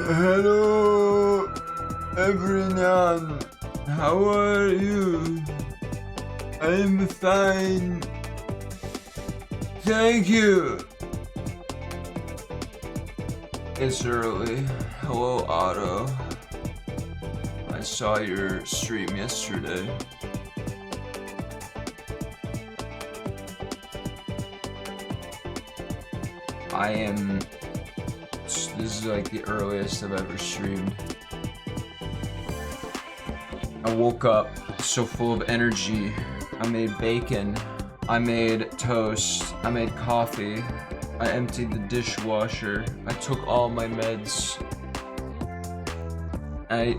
Hello, everyone. How are you? I'm fine. Thank you. It's early. Hello, Otto. I saw your stream yesterday. This is like the earliest I've ever streamed. I woke up so full of energy. I made bacon. I made toast. I made coffee. I emptied the dishwasher. I took all my meds. I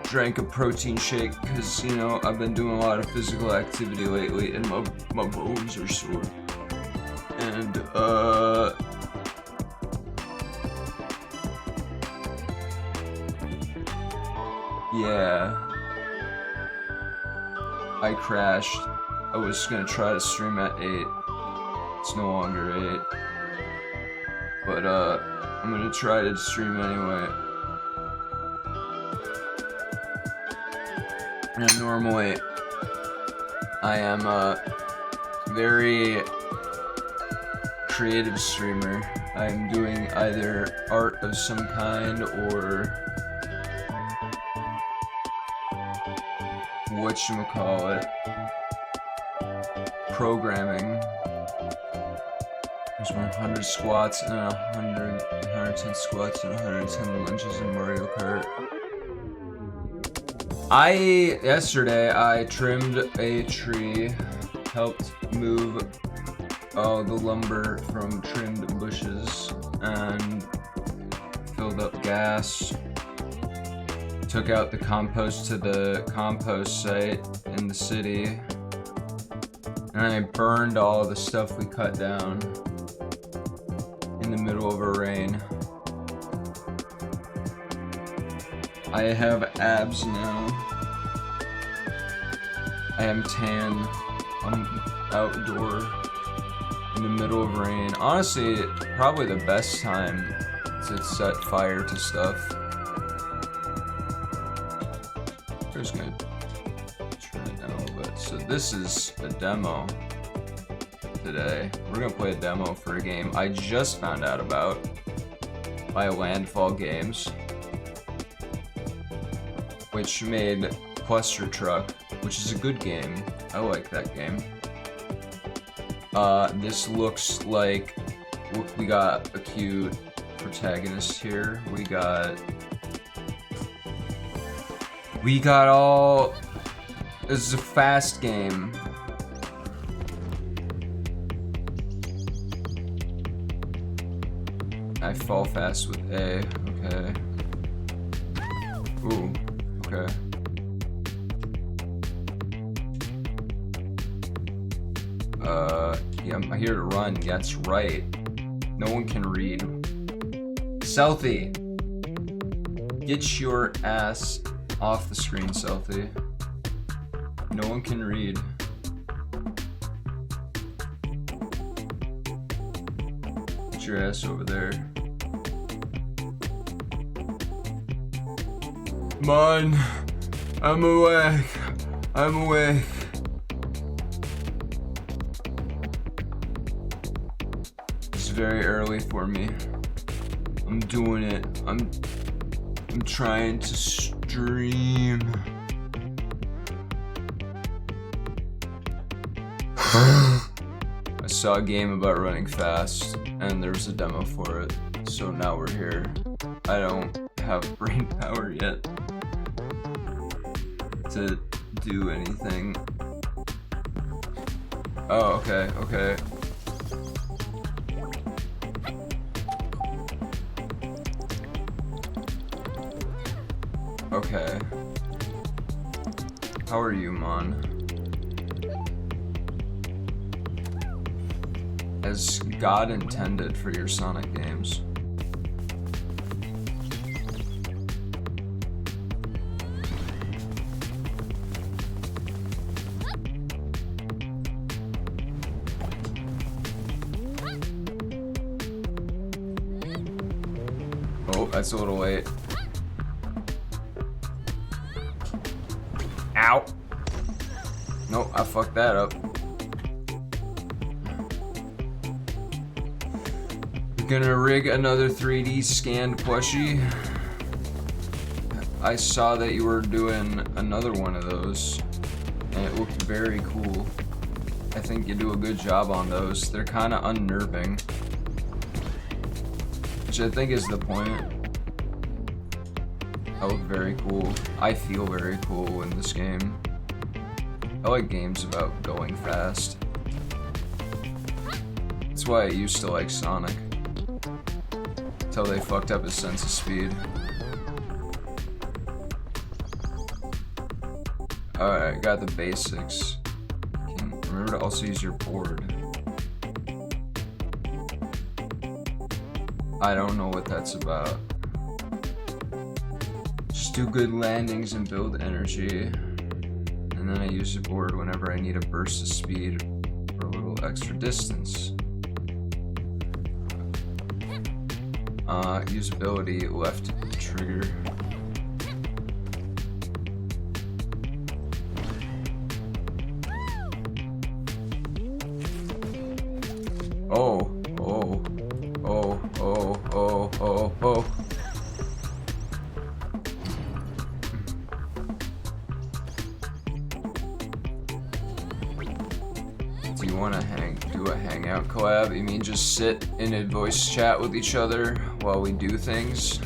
drank a protein shake because, you know, I've been doing a lot of physical activity lately and my bones are sore. And, yeah. I crashed. I was gonna try to stream at 8. It's no longer 8. But, I'm gonna try to stream anyway. And normally, I am a very creative streamer. I'm doing either art of some kind or whatchamacallit, programming. There's 100 squats and 110 squats and 110 lunges in Mario Kart. Yesterday I trimmed a tree, helped move all the lumber from trimmed bushes, and filled up gas. Took out the compost to the compost site in the city, and I burned all the stuff we cut down in the middle of a rain. I have abs now. I am tan. I'm outdoor in the middle of rain. Honestly, probably the best time to set fire to stuff. I'm just gonna turn it down a little bit. So this is a demo today. We're gonna play a demo for a game I just found out about by Landfall Games, which made Cluster Truck, which is a good game. I like that game. This looks like, look, we got a cute protagonist here. We got all, this is a fast game. I fall fast with A, okay. Ooh, okay. Yeah, I'm here to run, that's right. No one can read. Selfie! Get your ass off the screen, Selfie. No one can read. Get your ass over there. Come on. I'm awake. I'm awake. It's very early for me. I'm doing it. I'm trying to stream. I saw a game about running fast, and there was a demo for it, so now we're here. I don't have brain power yet to do anything. Oh, okay, okay. Okay. How are you, Mon? As God intended for your Sonic games. Oh, that's a little late. Ow! Nope, I fucked that up. Gonna rig another 3D scanned plushie. I saw that you were doing another one of those, and it looked very cool. I think you do a good job on those. They're kind of unnerving, which I think is the point. I look very cool. I feel very cool in this game. I like games about going fast. That's why I used to like Sonic. Until they fucked up his sense of speed. Alright, got the basics. Remember to also use your board. I don't know what that's about. Just do good landings and build energy. And then I use the board whenever I need a burst of speed or a little extra distance. Usability, left trigger. Oh, oh, oh, oh, oh, oh, oh. Do you want to do a hangout collab? You mean just sit in a voice chat with each other while we do things?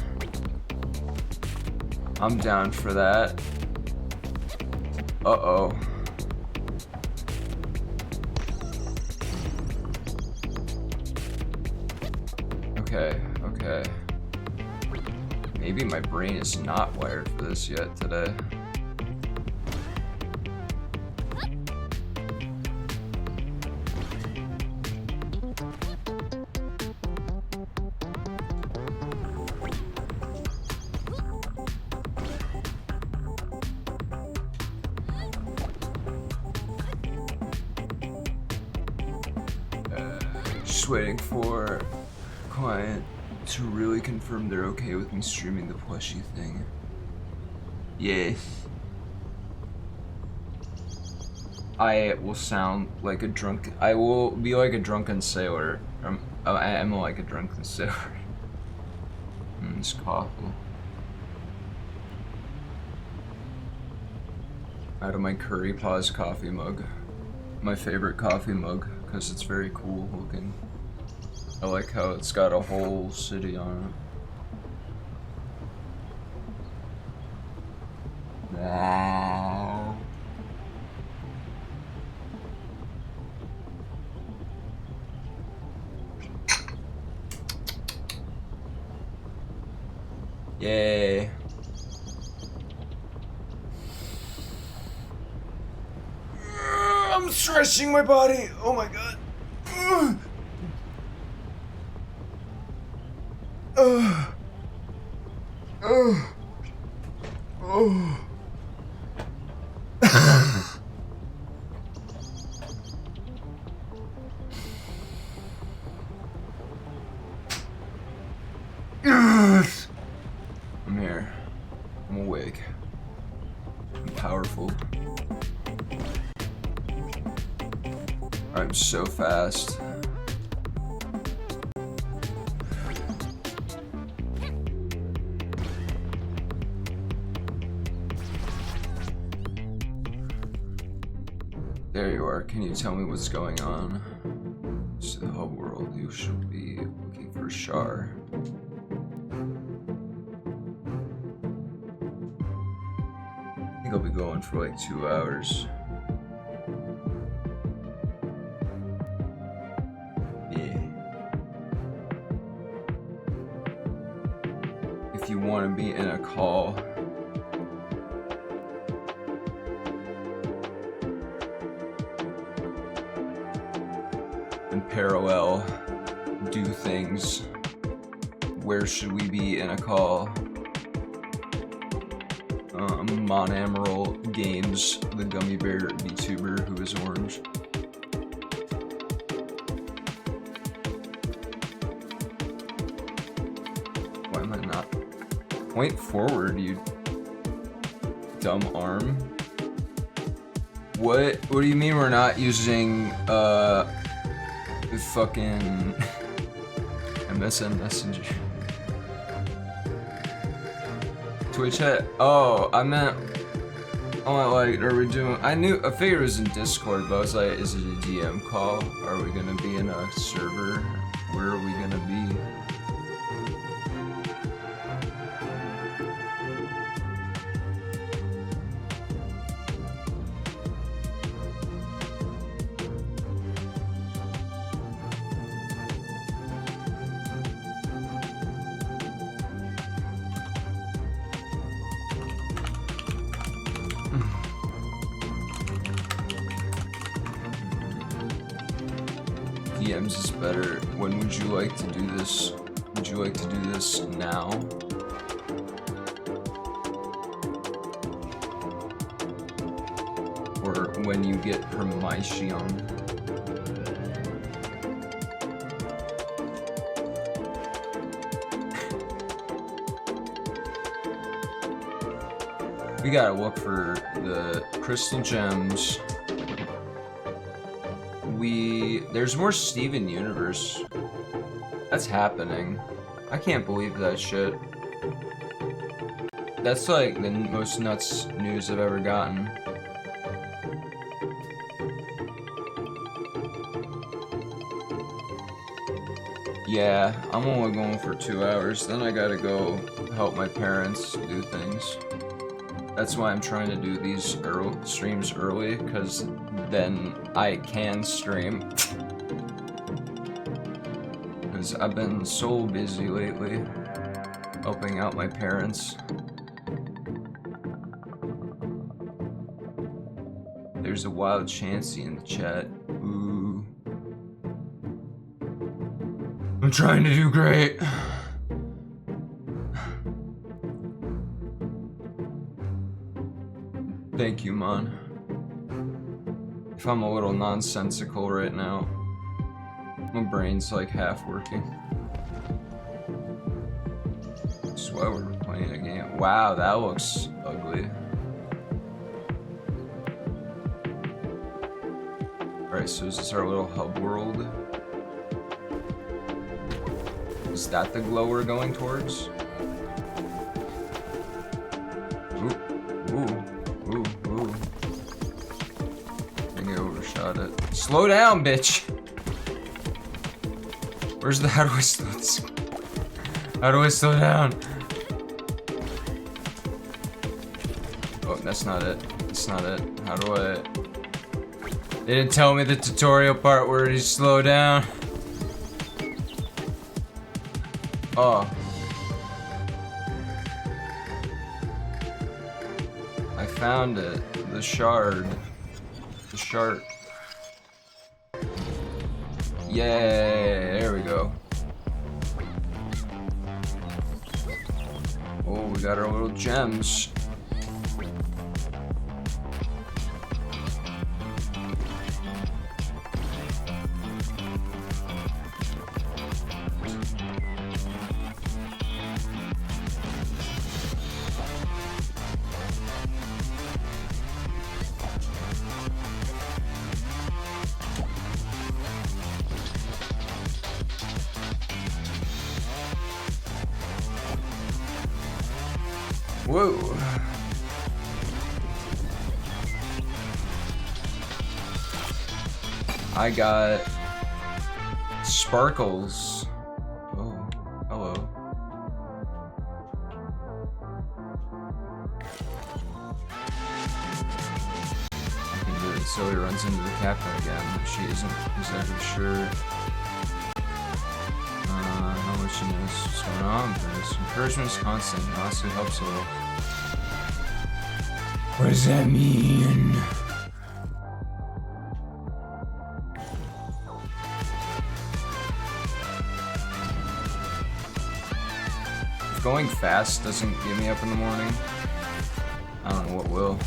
I'm down for that. Uh-oh. Okay, okay. Maybe my brain is not wired for this yet today. Just waiting for client to really confirm they're okay with me streaming the plushie thing. Yes. I will sound like a drunk. I will be like a drunken sailor. I am like a drunken sailor. It's coffee. Out of my Curry Paws coffee mug. My favorite coffee mug, because it's very cool looking. I like how it's got a whole city on it. Wow. Yay. I'm stretching my body. Oh my god. I'm here. I'm awake. I'm powerful. I'm so fast. There you are. Can you tell me what's going on? she'll be looking for Char. I think I'll be going for like 2 hours. Yeah. If you want to be in a call, in parallel, do things. Where should we be in a call? Mon Emerald Games, the gummy bear VTuber who is orange. Why am I not? Point forward, you dumb arm. What do you mean we're not using fucking MSN Messenger? Twitch chat. Oh, I meant like, are we doing? I figured it was in Discord, but I was like, is it a DM call? Are we gonna be in a server? Where are we gonna be? DMs is better. When would you like to do this? Would you like to do this now? Or when you get permission? We gotta look for the crystal gems. There's more Steven Universe. That's happening. I can't believe that shit. That's like the most nuts news I've ever gotten. Yeah, I'm only going for 2 hours. Then I gotta go help my parents do things. That's why I'm trying to do these streams early, because then I can stream. Because I've been so busy lately, helping out my parents. There's a wild Chansey in the chat. Ooh. I'm trying to do great. Thank you, Mon. If I'm a little nonsensical right now, my brain's like half working. That's why we're playing a game. Wow, that looks ugly. Alright, so is this our little hub world? Is that the glow we're going towards? Ooh, ooh. Ooh, ooh. I think I overshot it. Slow down, bitch! Where's the, how do I slow this? How do I slow down? Oh, that's not it. That's not it. How do I? They didn't tell me the tutorial part where you slow down. Oh. I found it. The shard. The shark. Yay! There we go. Oh, we got our little gems. Whoa. I got Sparkles. Oh, hello. Zoe runs into the captain again, but she isn't exactly sure how much she knows what's going on with this. Encouragement is constant, and honestly helps a little. What does that mean? If going fast doesn't get me up in the morning, I don't know what will.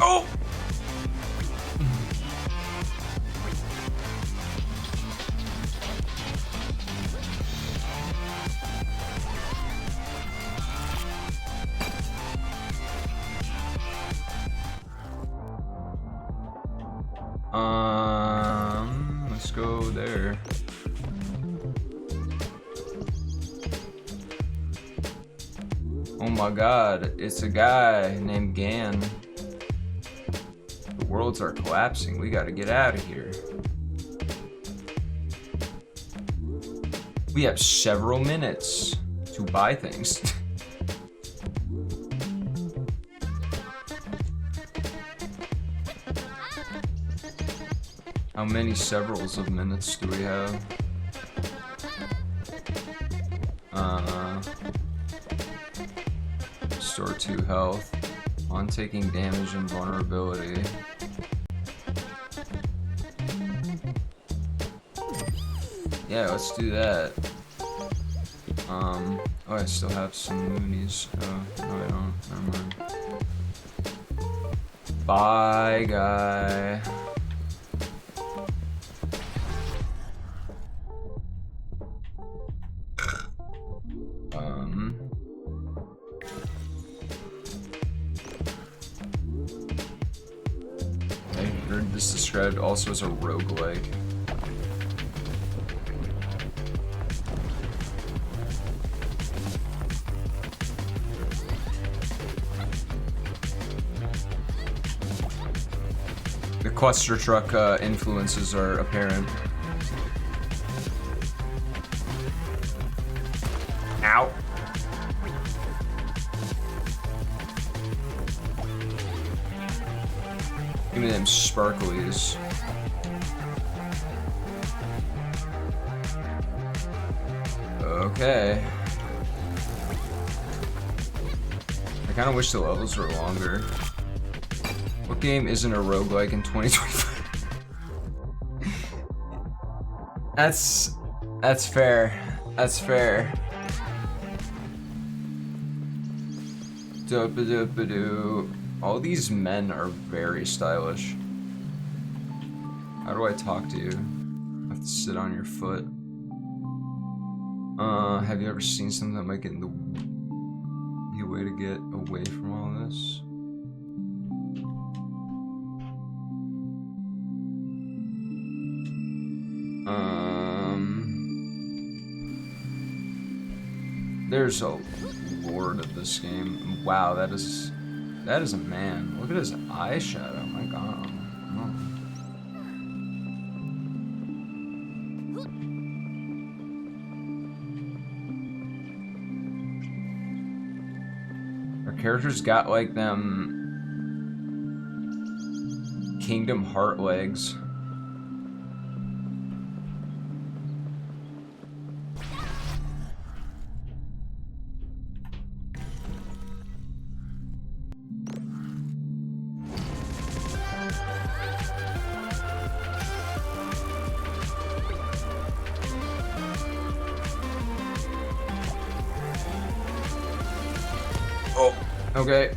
Oh! Let's go there. Oh my god, it's a guy named Gan. The worlds are collapsing. We gotta get out of here. We have several minutes to buy things. How many severals of minutes do we have? Restore 2 health. On taking damage and vulnerability. Yeah, let's do that. Oh, I still have some moonies. Oh, no, I don't. Never mind. Bye, guy. I heard this described also as a roguelike. The cluster truck influences are apparent. Ow. Give me them sparklies. Okay. I kind of wish the levels were longer. What game isn't a roguelike in 2025? That's fair. That's fair. Dopa-dopa-doo. All these men are very stylish. How do I talk to you? I have to sit on your foot. Have you ever seen something that might get in the way to get away from all this? There's a lord of this game. Wow, that is a man. Look at his eyeshadow. My god. Oh. Our characters got like them Kingdom Heart legs. Oh, okay.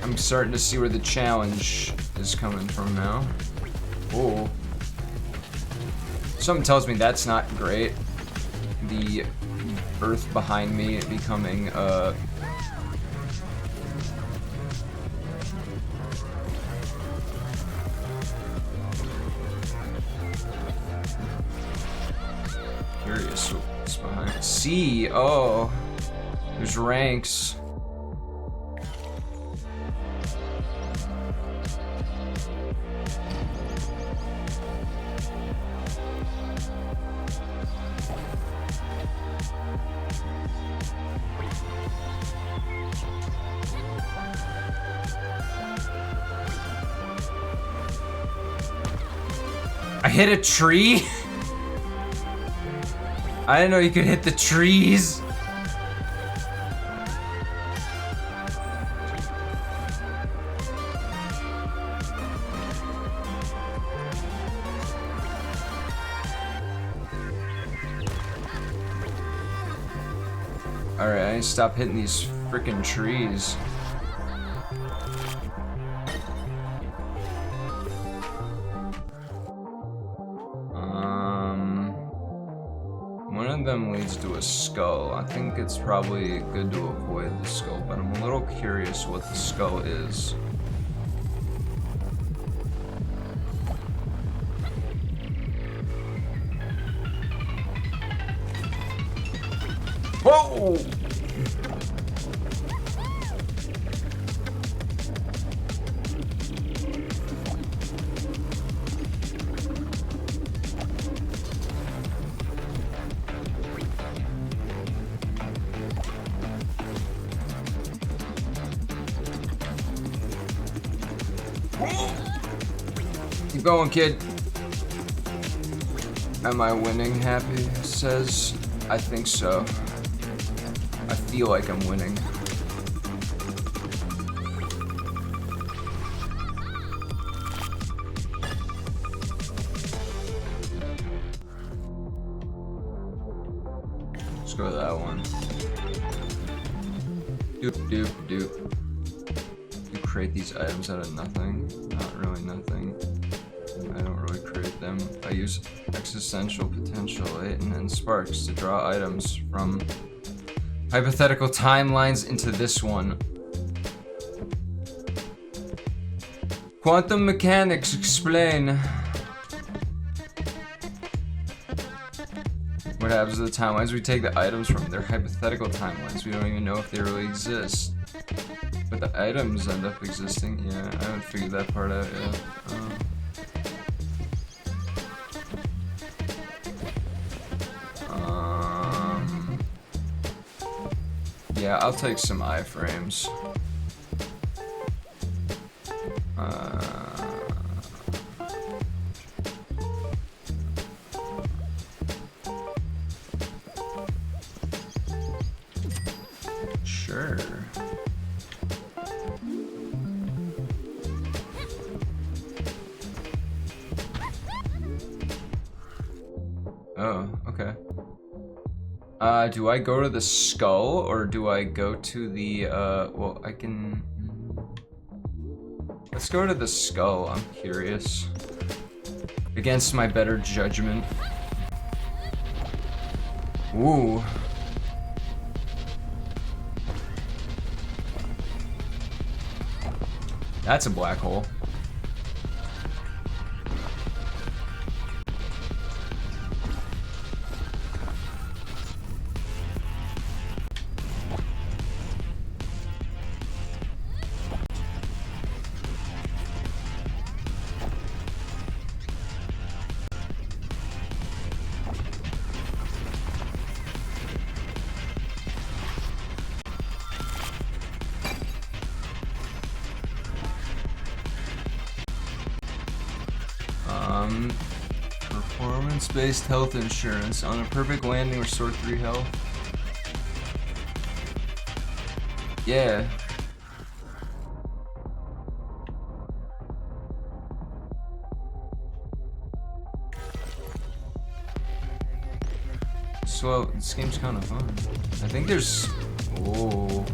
I'm starting to see where the challenge is coming from now. Oh. Something tells me that's not great. The earth behind me becoming C. Oh, there's ranks. I hit a tree? I didn't know you could hit the trees. Alright, I need to stop hitting these freaking trees. One of them leads to a skull. I think it's probably good to avoid the skull, but I'm a little curious what the skull is. Whoa! Keep going, kid. Am I winning? Happy says. I think so. I feel like I'm winning. Let's go to that one. Doop, doop, doop. You create these items out of nothing. Not really nothing. I don't really create them. I use existential potential latent and sparks to draw items from hypothetical timelines into this one. Quantum mechanics explain what happens to the timelines. We take the items from their hypothetical timelines. We don't even know if they really exist. But the items end up existing. Yeah, I haven't figured that part out yet. Yeah, I'll take some iframes. Sure. Oh, okay. Do I go to the skull or do I go to the, well, I can... Let's go to the skull, I'm curious. Against my better judgment. Ooh. That's a black hole. Performance-based health insurance. On a perfect landing, restore 3 health. Yeah. So, this game's kind of fun. I think there's... Oh.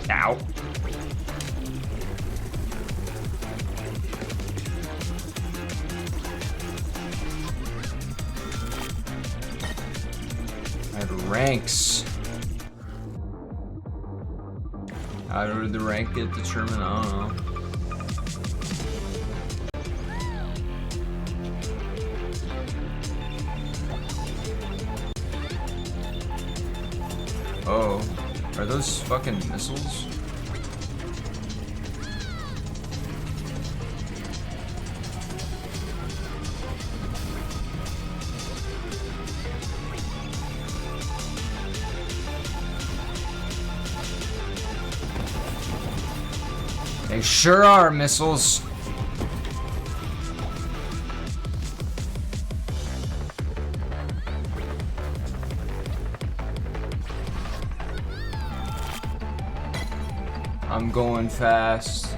Ow. Ranks. How did the rank get determined? I don't know. Oh, are those fucking missiles? They sure are missiles. I'm going fast.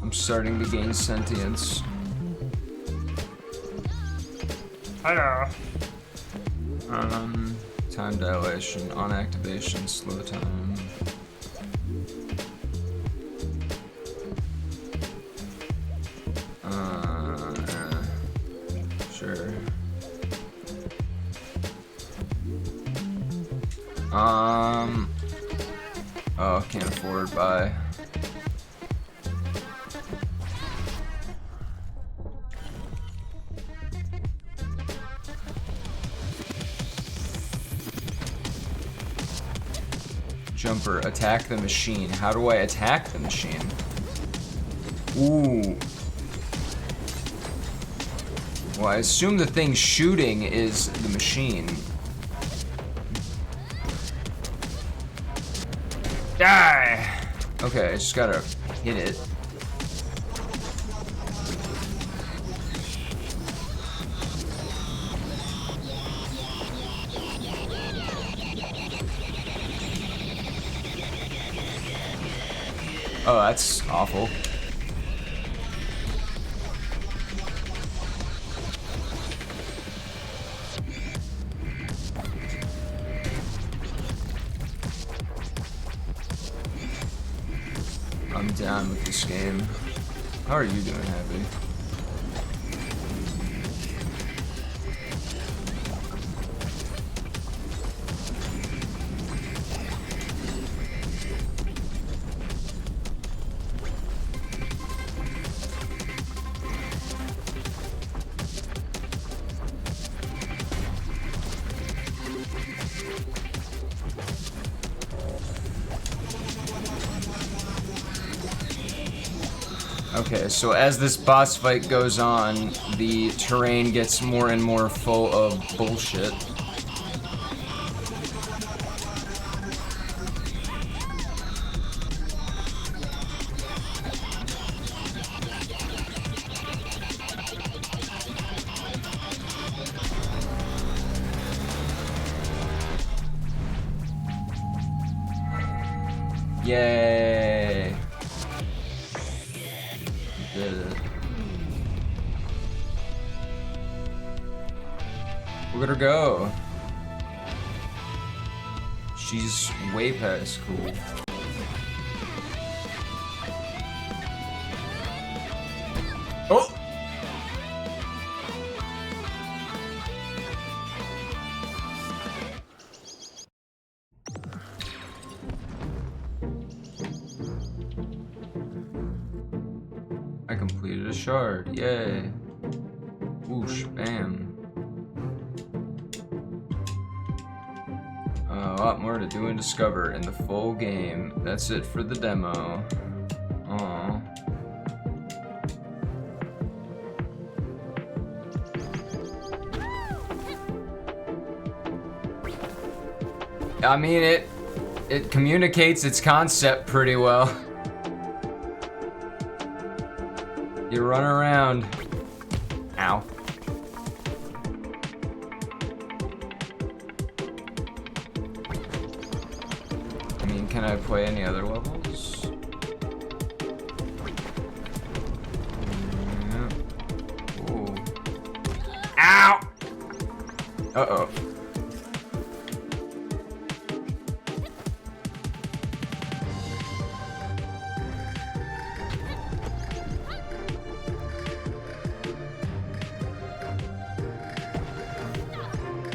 I'm starting to gain sentience. Hello. Time dilation, on activation, slow time. Sure. Oh, can't afford, bye. Jumper, attack the machine. How do I attack the machine? Ooh. Well, I assume the thing shooting is the machine. Die! Okay, I just gotta hit it. Oh, that's awful. I'm down with this game. How are you doing, Happy? Okay, so as this boss fight goes on, the terrain gets more and more full of bullshit. Yay! Did it. Look at her go. She's way past cool. Oh! I completed a shard. Yay. Whoosh, bam. A lot more to do and discover in the full game. That's it for the demo. Aww. I mean, it communicates its concept pretty well. You run around. Ow. I mean, can I play any other levels? Yeah. Ooh. Ow! Uh-oh.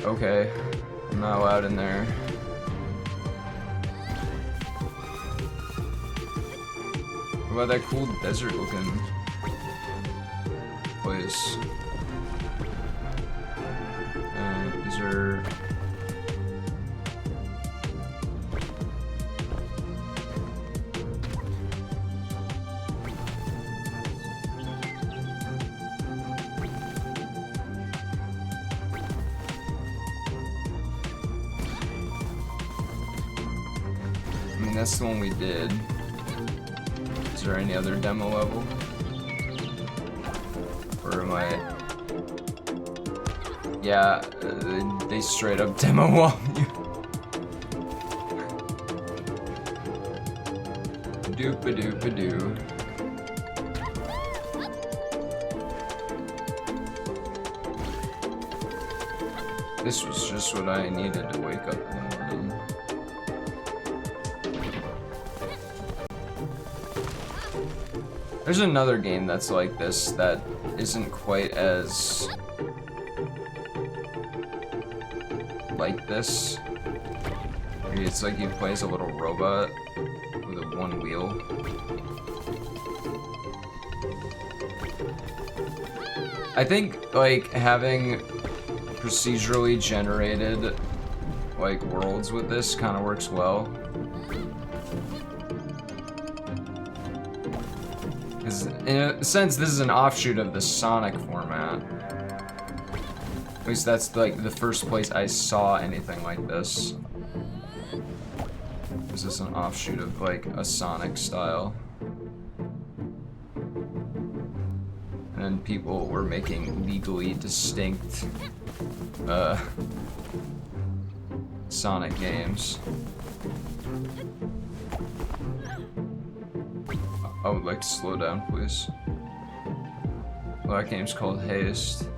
Okay, I'm not allowed in there. What about that cool desert looking place? Is there... I mean, that's the one we did. Is there any other demo level? Or am I... Yeah, they straight up demo wall you. Doop-a-doop-a-doo. This was just what I needed to wake up in the morning. There's another game that's like this that isn't quite as like this. It's like you play as a little robot with a one wheel. I think like having procedurally generated like worlds with this kind of works well. Because in a sense, this is an offshoot of the Sonic format. At least that's like the first place I saw anything like this. This is an offshoot of like a Sonic style. And then people were making legally distinct Sonic games. I would like to slow down, please. Well, that game's called Haste.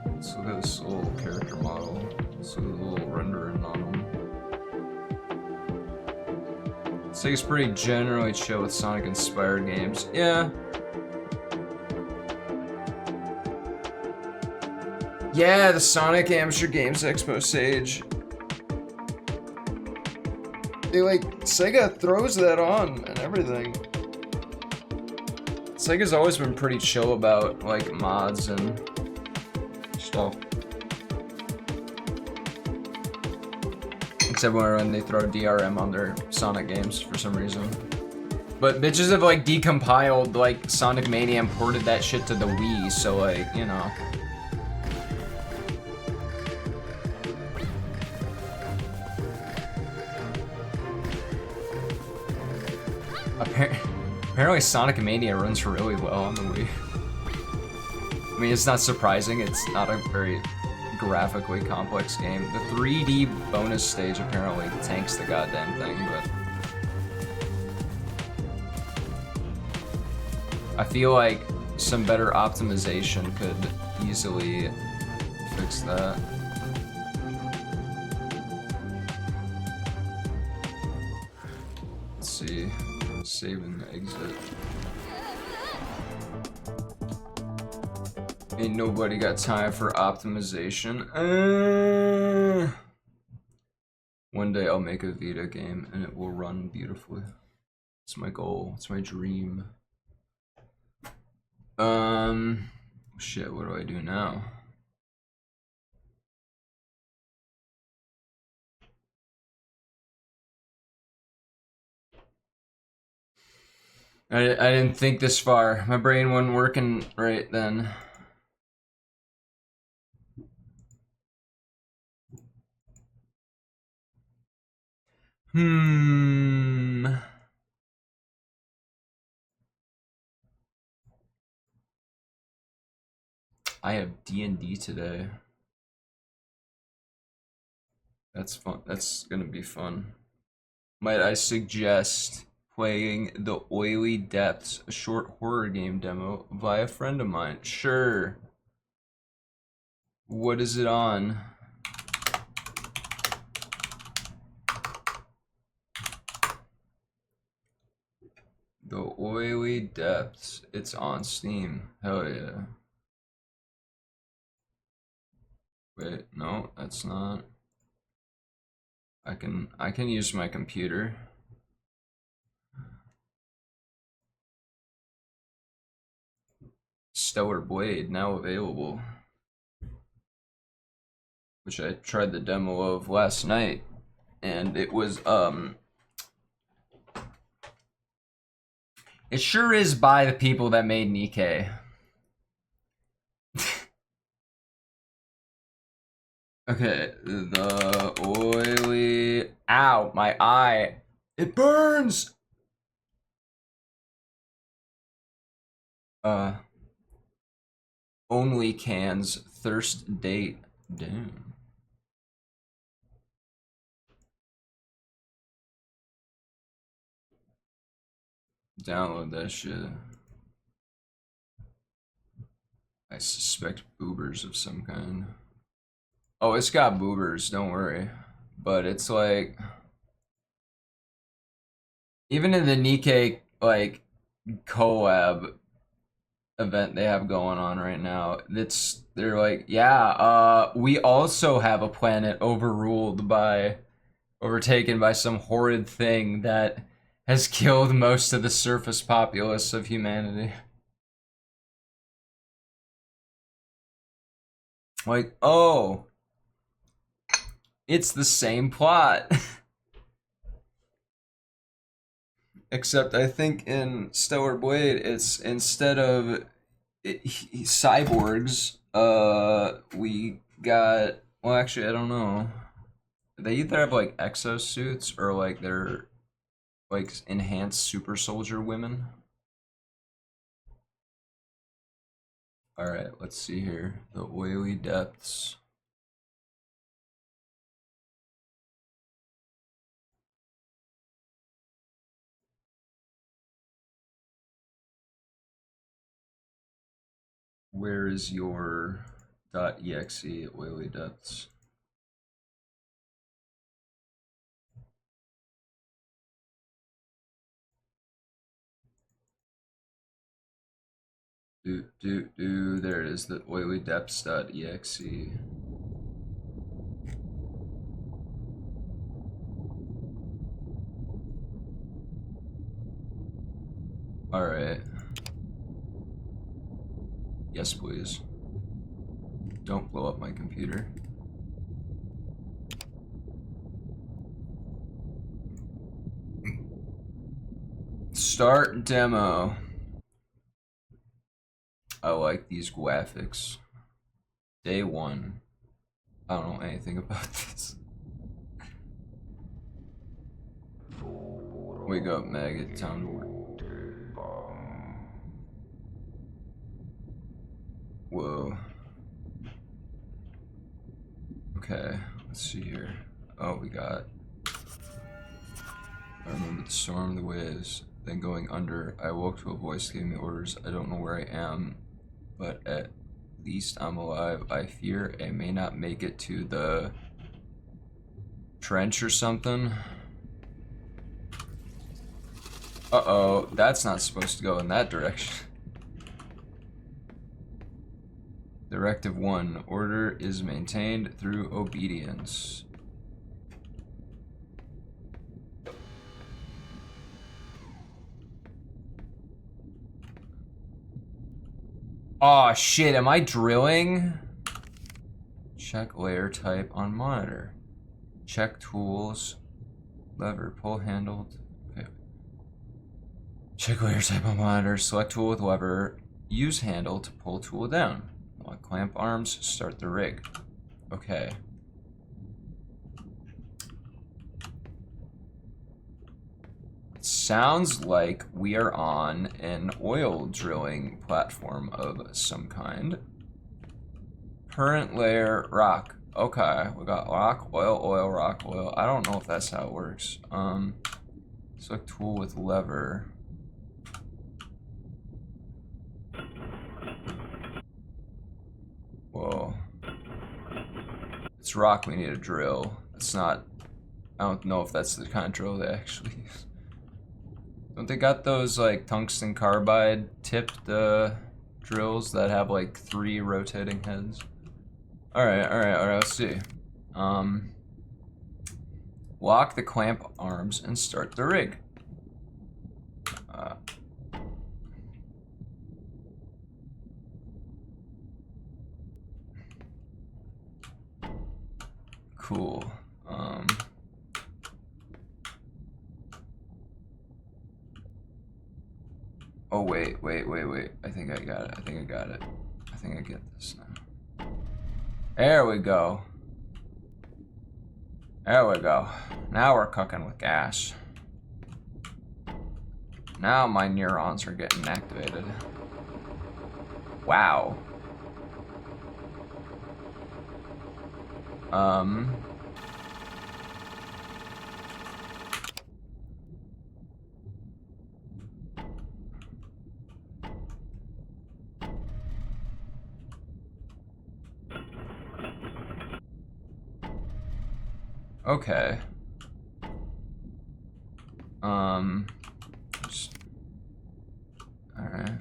Let's look at this little character model. Let's look at the little rendering on him. It's like it's pretty generally chill with Sonic-inspired games. Yeah. Yeah, the Sonic Amateur Games Expo stage. They like, Sega throws that on and everything. Sega's always been pretty chill about like mods and stuff. Except when they throw DRM on their Sonic games for some reason. But bitches have like decompiled like Sonic Mania and ported that shit to the Wii, so like, you know. Apparently Sonic Mania runs really well on the Wii. I mean, it's not surprising, it's not a very graphically complex game. The 3D bonus stage apparently tanks the goddamn thing, but... I feel like some better optimization could easily fix that. Let's see. Save and exit. Ain't nobody got time for optimization. One day I'll make a Vita game and it will run beautifully. It's my goal. It's my dream. Shit, what do I do now? I didn't think this far. My brain wasn't working right then. I have D&D today. That's fun. That's gonna be fun. Might I suggest playing The Oily Depths, a short horror game demo by a friend of mine? Sure. What is it on? The Oily Depths. It's on Steam. Hell yeah. Wait, no, that's not. I can use my computer. Stellar Blade now available, which I tried the demo of last night, and it was it sure is by the people that made Nikkei. Okay, the oily. Ow, my eye. It burns! Only cans, thirst date. Damn. Download that shit. I suspect boobers of some kind. Oh, it's got boobers, don't worry. But it's like, even in the Nikkei like collab event they have going on right now, they're like, yeah, we also have a planet overtaken by some horrid thing that has killed most of the surface populace of humanity. Like, oh, it's the same plot. Except I think in Stellar Blade, it's instead of cyborgs, we got, well, actually, I don't know. They either have like exosuits or like they're like enhanced super soldier women. Alright, let's see here. The oily depths. Where is your .exe oily depths? There it is, the oily depths.exe. Alright. Yes, please. Don't blow up my computer. Start demo. I like these graphics. Day 1. I don't know anything about this. Wake up, maggot. Time to work. Whoa. Okay, let's see here. Oh, we got. I remember the storm, the waves, then going under. I woke to a voice giving me orders. I don't know where I am, but at least I'm alive. I fear I may not make it to the trench or something. Uh-oh, that's not supposed to go in that direction. Directive 1. Order is maintained through obedience. Aw, shit, am I drilling? Check layer type on monitor. Check tools. Lever, pull handled. Okay. Check layer type on monitor. Select tool with lever. Use handle to pull tool down. Lock clamp arms. Start the rig. Okay. Sounds like we are on an oil drilling platform of some kind. Current layer, rock. Okay, we got rock, oil, oil, rock, oil. I don't know if that's how it works. Select tool with lever. Whoa. It's rock, we need a drill. It's not, I don't know if that's the kind of drill they actually use. Don't they got those like tungsten carbide tipped drills that have like 3 rotating heads? Alright, let's see. Lock the clamp arms and start the rig. Cool. Oh, wait. I think I got it. I think I get this now. There we go. There we go. Now we're cooking with gas. Now my neurons are getting activated. Wow. Okay. Alright,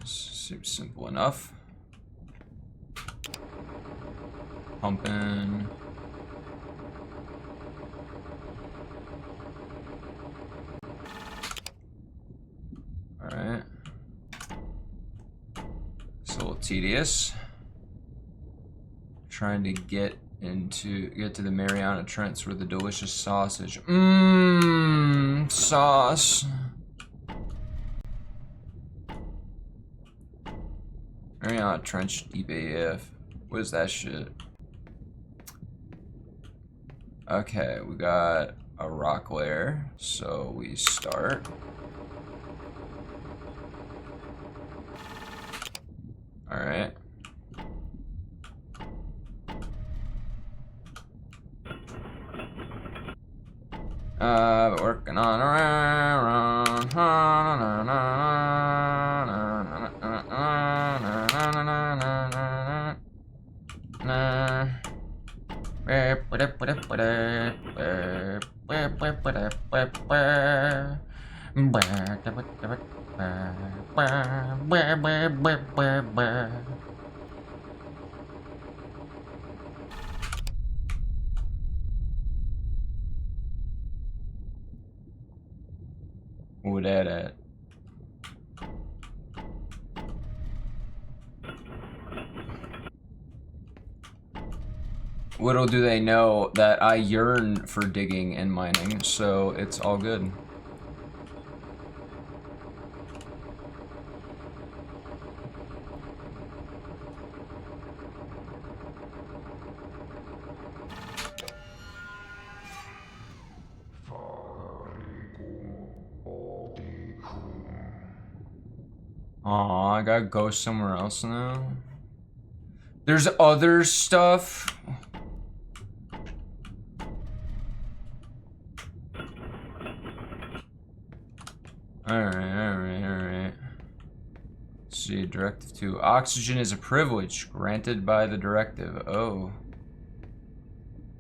seems simple enough. Pumping. Alright. It's a little tedious. Trying to get to the Mariana Trench with the delicious sausage. Sauce. Mariana Trench deep AF. What is that shit? Okay, we got a rock layer, so we start. Alright. Working on around. Who that at? Little do they know that I yearn for digging and mining, so it's all good. Aw, I gotta go somewhere else now. There's other stuff. Alright. Let's see, Directive 2. Oxygen is a privilege granted by the directive. Oh.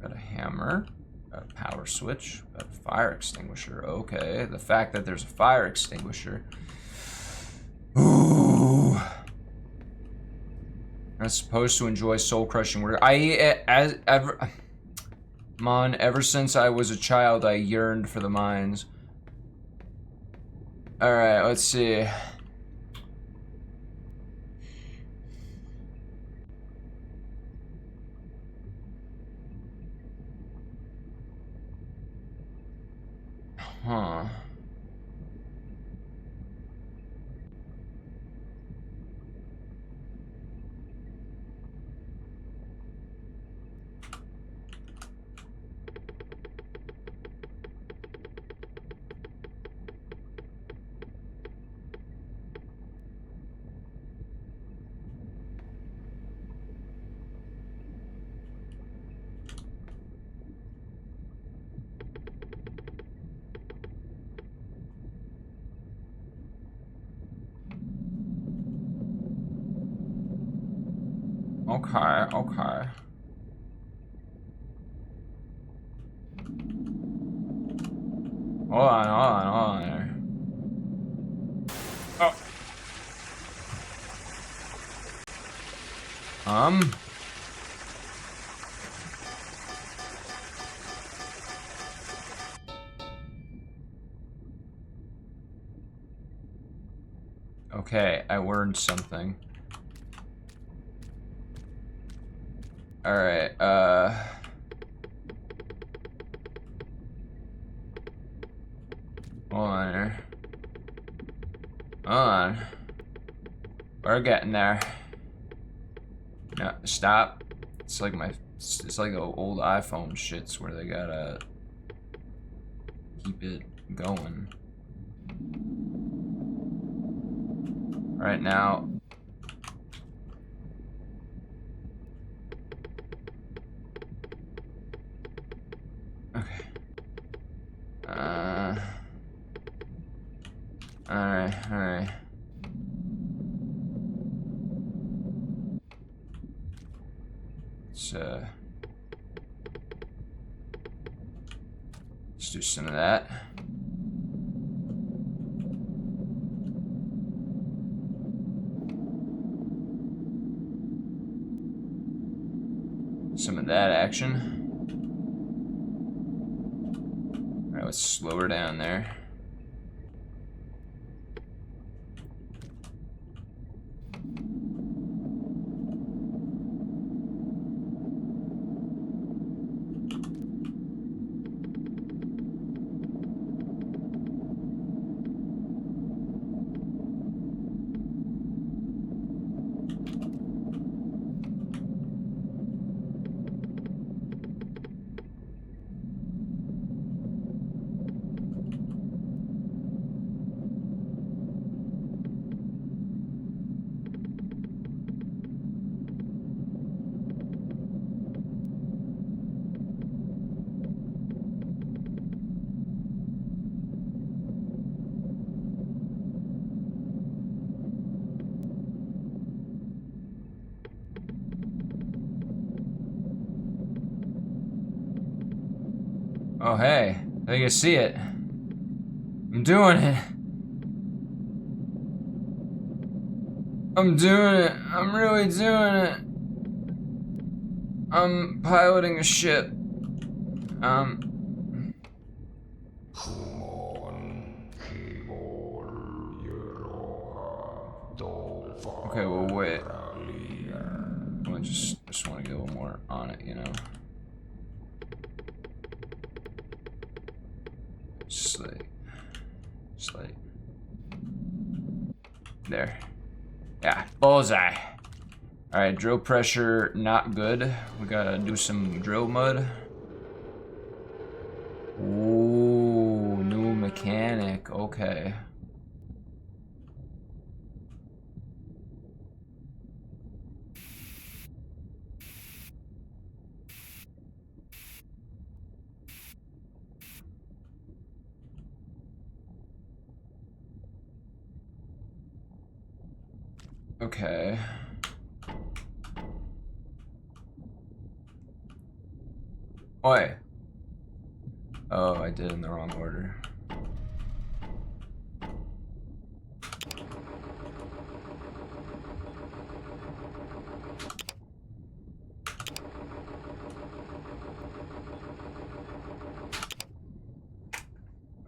Got a hammer. Got a power switch. Got a fire extinguisher. Okay. The fact that there's a fire extinguisher. Ooh. I'm supposed to enjoy soul-crushing work. Ever since I was a child, I yearned for the mines. Alright, let's see. Huh. Okay. Hold on there. Oh. Okay, I learned something. Alright, hold on here. Hold on. We're getting there. No, stop. It's like it's like the old iPhone shits where they gotta keep it going. Right now. Okay. Alright. Let's do some of that. Some of that action. Alright, let's slow her down there. Oh, hey. I think I see it. I'm doing it. I'm doing it. I'm really doing it. I'm piloting a ship. Okay, well, wait. I just want to get a little more on it, you know? Just like, there. Yeah, bullseye. All right, drill pressure, not good. We gotta do some drill mud. Ooh, new mechanic, okay. Okay. Oi. Oh, I did in the wrong order.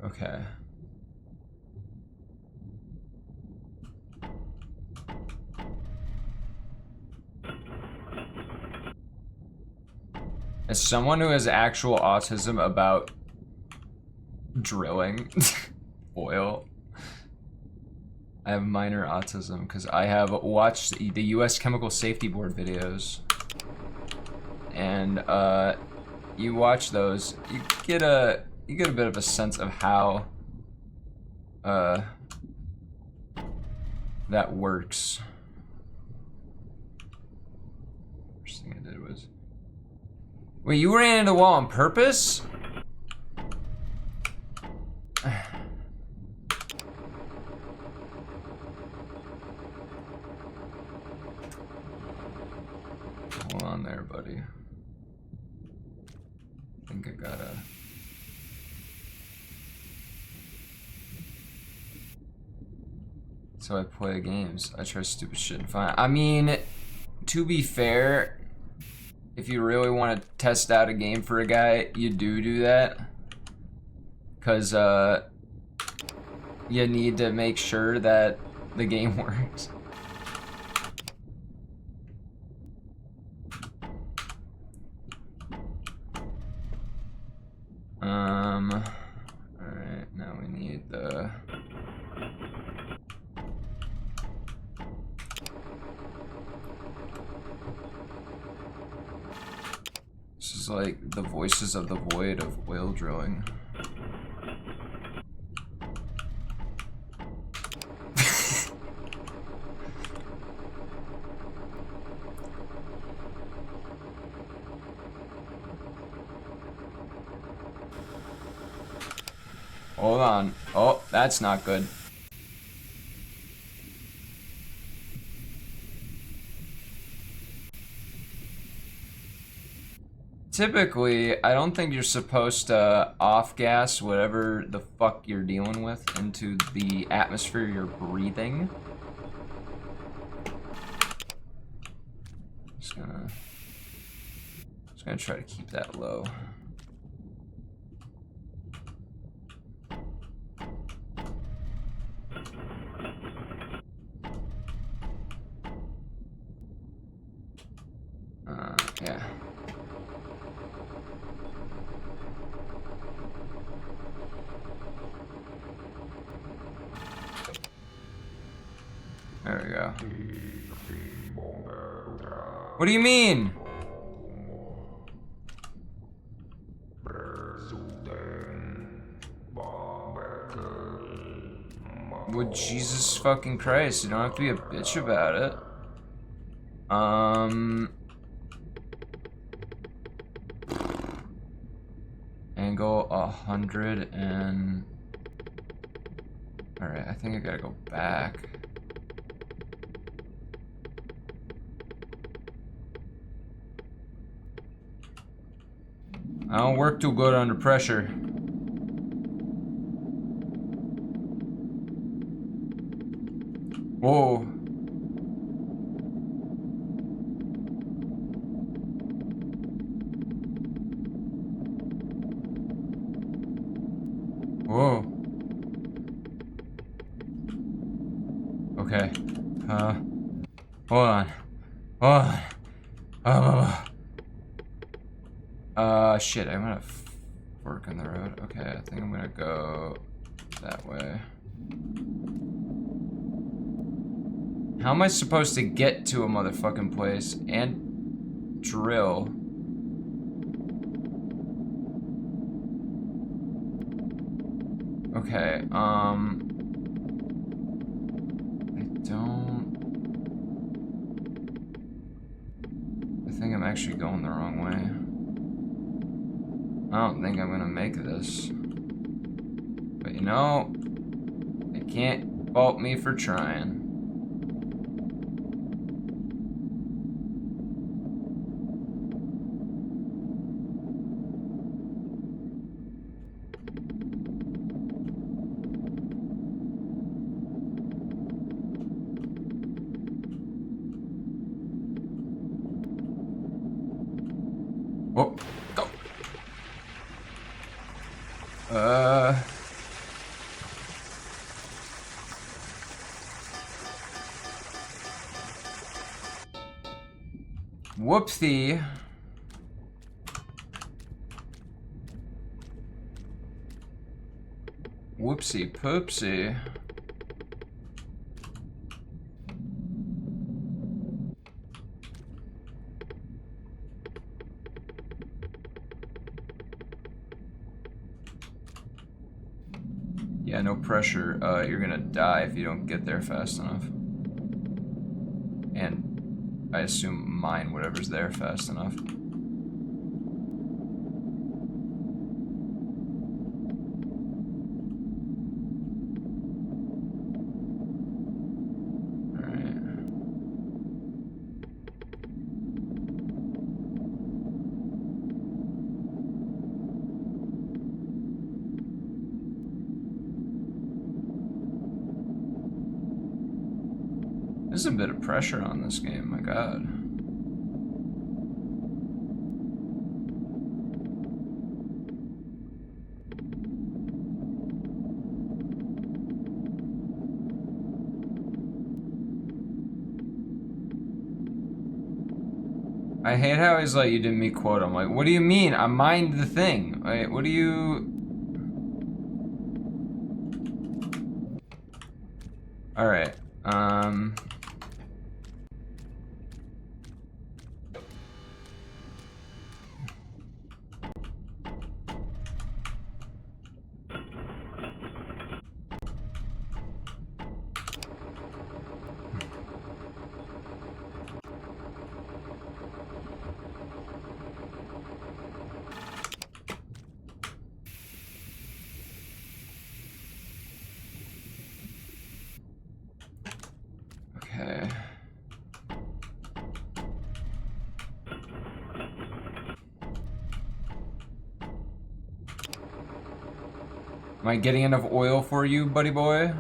Okay. As someone who has actual autism about drilling oil, I have minor autism because I have watched the U.S. Chemical Safety Board videos, and you watch those, you get a bit of a sense of how that works. First thing I did was, wait, you ran into the wall on purpose? Hold on there, buddy. I think I gotta... So I play games. I try stupid shit and find. I mean, to be fair, if you really want to test out a game for a guy, you do that. Cause you need to make sure that the game works. Alright, now we need the... This is like the voices of the void of oil drilling. Hold on. Oh, that's not good. Typically, I don't think you're supposed to off-gas whatever the fuck you're dealing with into the atmosphere you're breathing. Just gonna try to keep that low. Yeah. There we go. What do you mean? Well, Jesus fucking Christ, you don't have to be a bitch about it. Angle 100 and... Alright, I think I gotta go back. I don't work too good under pressure. Whoa. Whoa. Okay. Hold on. Hold on. Shit, I'm gonna fork in the road. Okay, I think I'm gonna go that way. How am I supposed to get to a motherfucking place and drill? Okay, I think I'm actually going the wrong way. I don't think I'm gonna make this. But you know, they can't fault me for trying. Whoa, go! Whoopsie. Whoopsie poopsie. Yeah, no pressure. You're gonna die if you don't get there fast enough. And I assume mine whatever's there fast enough. There's a bit of pressure on this game, my god. I hate how he's like, you didn't meet quota. I'm like, what do you mean? I mined the thing. Like, what do you... Alright, okay. Am I getting enough oil for you, buddy boy?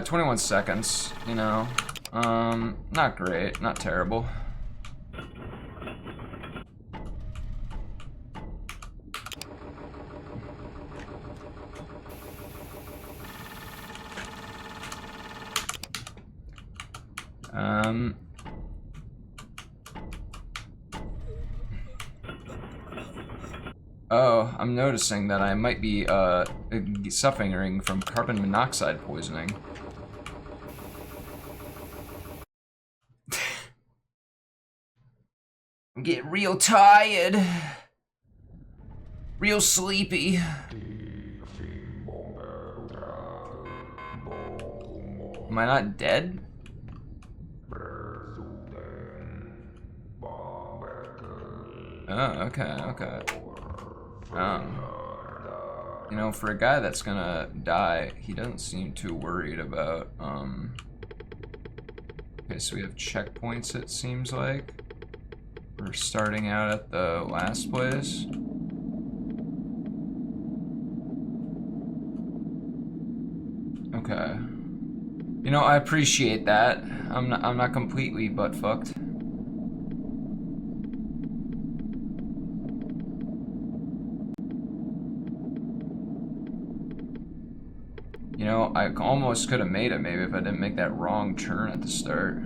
21 seconds, you know. Not great, not terrible. Oh, I'm noticing that I might be, suffering from carbon monoxide poisoning. I'm getting real tired. Real sleepy. Am I not dead? Oh, okay, okay. You know, for a guy that's gonna die, he doesn't seem too worried about, okay, so we have checkpoints, it seems like. We're starting out at the last place. Okay. You know, I appreciate that. I'm not completely butt fucked. You know, I almost could have made it maybe if I didn't make that wrong turn at the start.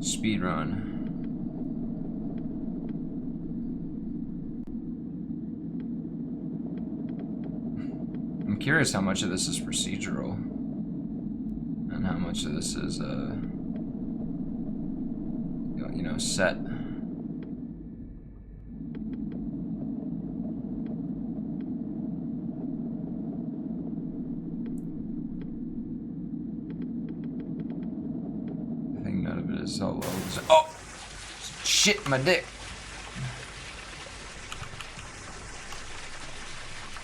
Speed run. I'm curious how much of this is procedural and how much of this is, you know, set. I think none of it is so low. Oh! Shit, my dick!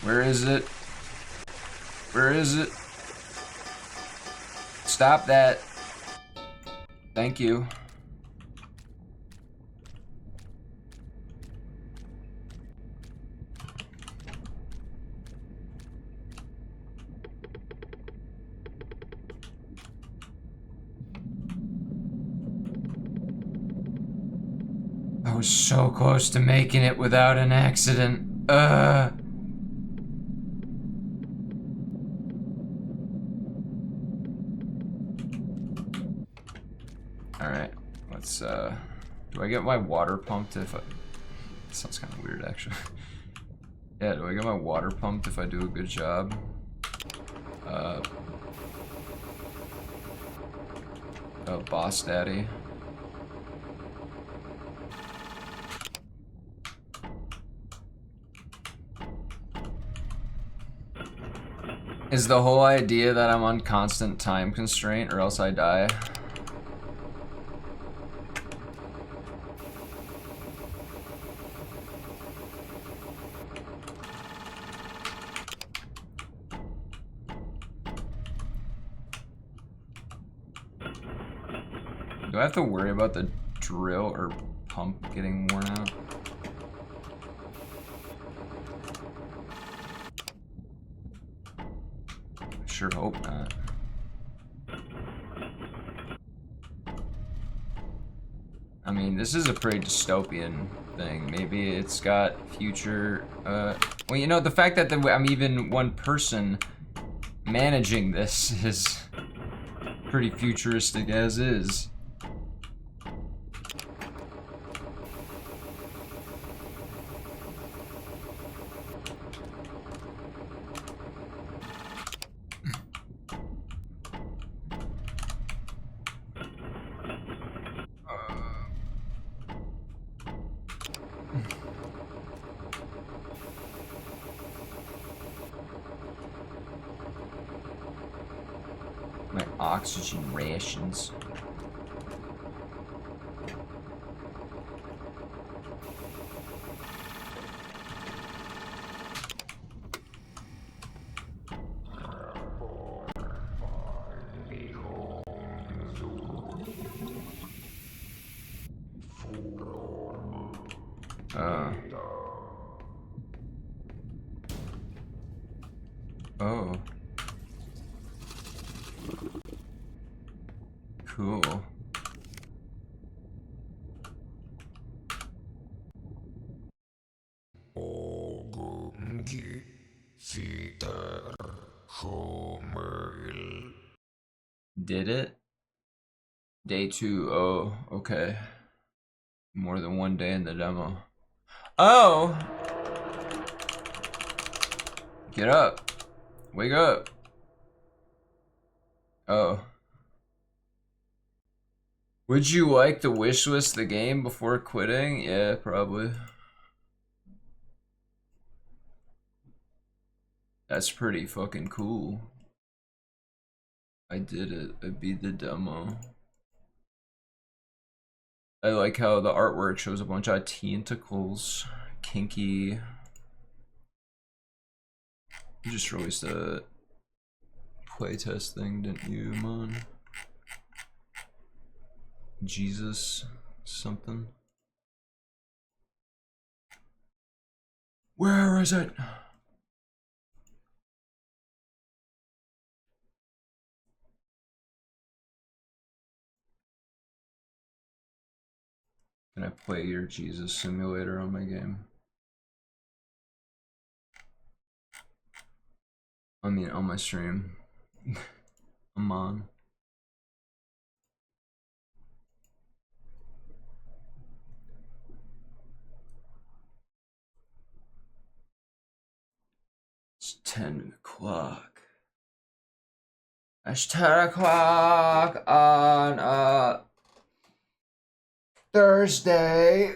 Where is it? Where is it? Stop that. Thank you. I was so close to making it without an accident. Alright, let's, do I get my water pumped if I... That sounds kind of weird, actually. Yeah, do I get my water pumped if I do a good job? Boss Daddy. Is the whole idea that I'm on constant time constraint or else I die? Do I have to worry about the drill or pump getting worn out? Sure hope not. I mean, this is a pretty dystopian thing. Maybe it's got future, well, you know, the fact that I'm even one person managing this is pretty futuristic as is. My oxygen rations. Oh. Cool. Did it? Day 2. Oh, okay. More than one day in the demo. Oh! Get up. Wake up. Oh. Would you like to wish list the game before quitting? Yeah, probably. That's pretty fucking cool. I did it. I beat the demo. I like how the artwork shows a bunch of tentacles. Kinky. You just released a playtest thing, didn't you, man? Jesus something. Where is it? Can I play your Jesus simulator on my game? I mean, on my stream. I'm on. It's 10 o'clock. It's 10 o'clock on Thursday.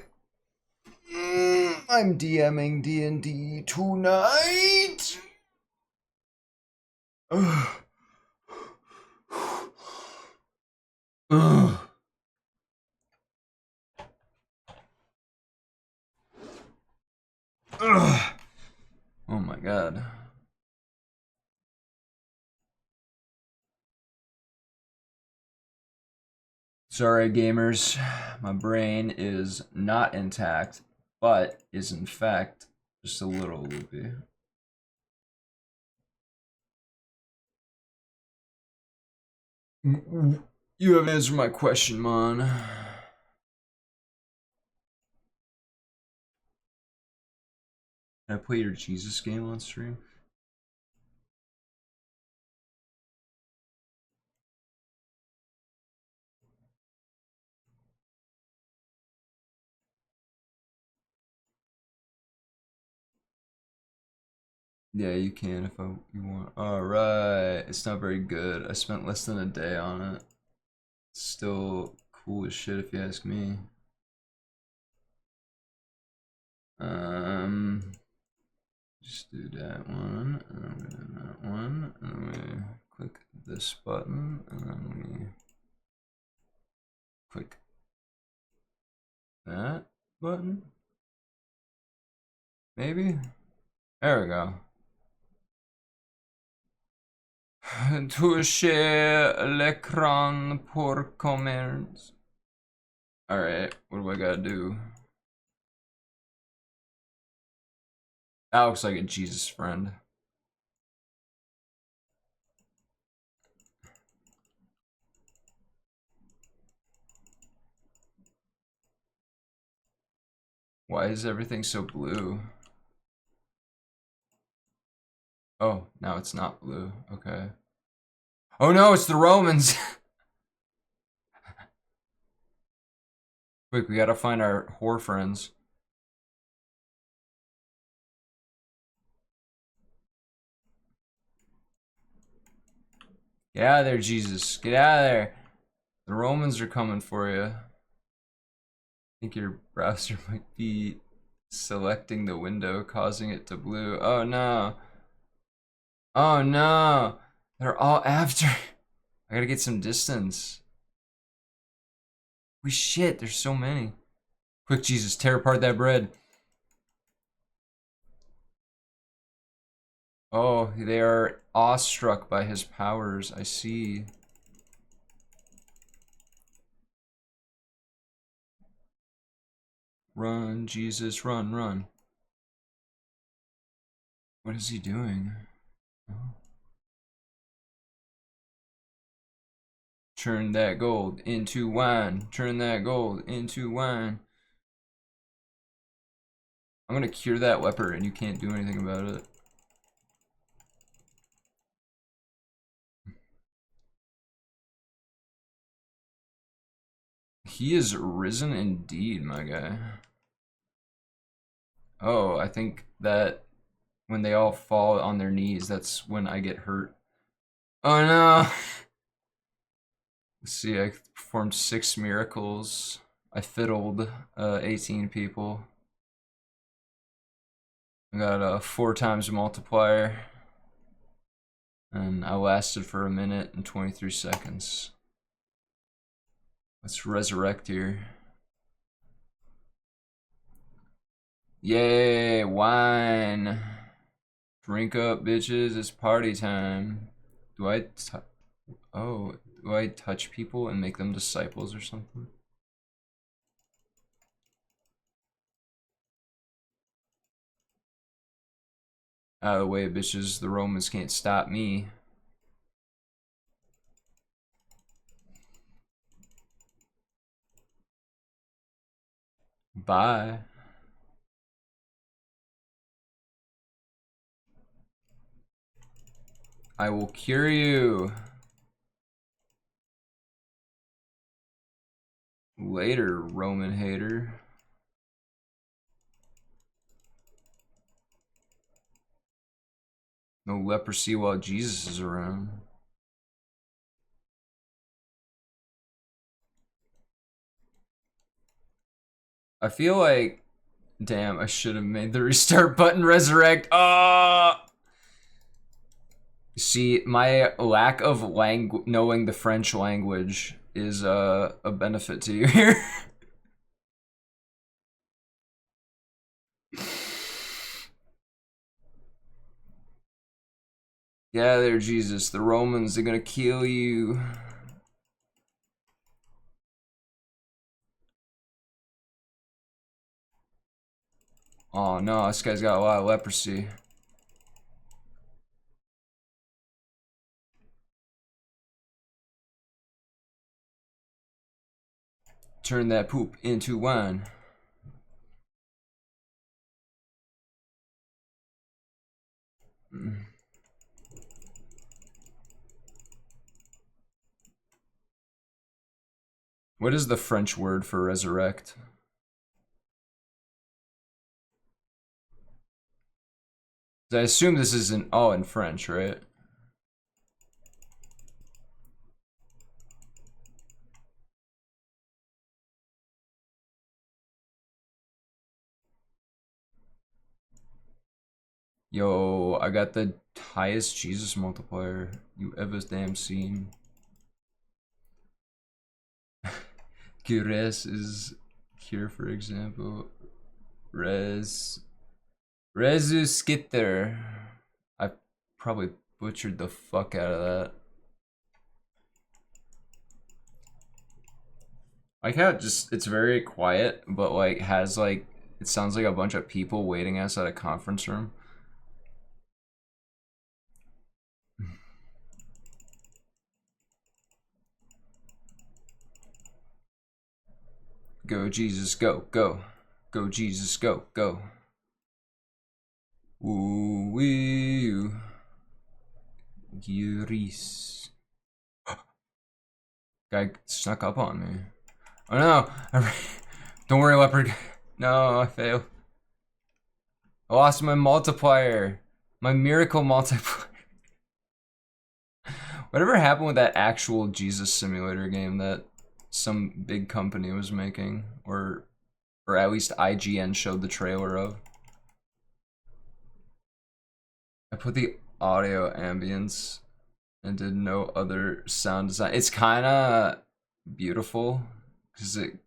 I'm DMing D&D tonight. Ugh. Ugh. Ugh. Oh my god. Sorry, gamers. My brain is not intact, but is in fact just a little loopy. You haven't answered my question, man. Can I play your Jesus game on stream? Yeah, you can if you want. Alright, it's not very good. I spent less than a day on it. It's still cool as shit if you ask me. Let's do that one, and that one, and then we click this button, and then we click that button. Maybe? There we go. Toucher l'écran pour commerce. Alright, what do I gotta do? That looks like a Jesus friend. Why is everything so blue? Oh, now it's not blue. Okay. Oh no, it's the Romans! Quick, we gotta find our whore friends. Get out of there, Jesus. Get out of there. The Romans are coming for you. I think your browser might be selecting the window, causing it to blue. Oh no. Oh no. They're all after. I gotta get some distance. We shit, there's so many. Quick, Jesus, tear apart that bread. Oh, they are awestruck by his powers. I see. Run, Jesus, run, run. What is he doing? Oh. Turn that gold into wine. Turn that gold into wine. I'm gonna cure that leper and you can't do anything about it. He is risen indeed, my guy. Oh, I think that when they all fall on their knees, that's when I get hurt. Oh no! Let's see, I performed 6 miracles. I fiddled 18 people. I got a 4 times multiplier. And I lasted for 1 minute and 23 seconds. Let's resurrect here. Yay, wine. Drink up, bitches, it's party time. Do I touch people and make them disciples or something? Out of the way, bitches, the Romans can't stop me. Bye. I will cure you. Later, Roman hater. No leprosy while Jesus is around. I feel like, damn, I should have made the restart button resurrect. See, my lack of knowing the French language is a benefit to you here. Yeah, there, Jesus. The Romans are gonna kill you. Oh no, this guy's got a lot of leprosy. Turn that poop into wine. What is the French word for resurrect? I assume this is in French, right? Yo, I got the highest Jesus multiplier you ever damn seen. Gures is cure, for example. Rezuskitter. I probably butchered the fuck out of that. Like how it's very quiet, but like has like, it sounds like a bunch of people waiting outside a conference room. Go Jesus, go, go. Go Jesus, go, go. Ooh wee. Giris. Guy snuck up on me. Oh no! Don't worry, leopard. No, I failed. I lost my multiplier. My miracle multiplier. Whatever happened with that actual Jesus simulator game that some big company was making, or at least IGN showed the trailer of? I put the audio ambience and did no other sound design. It's kind of beautiful because it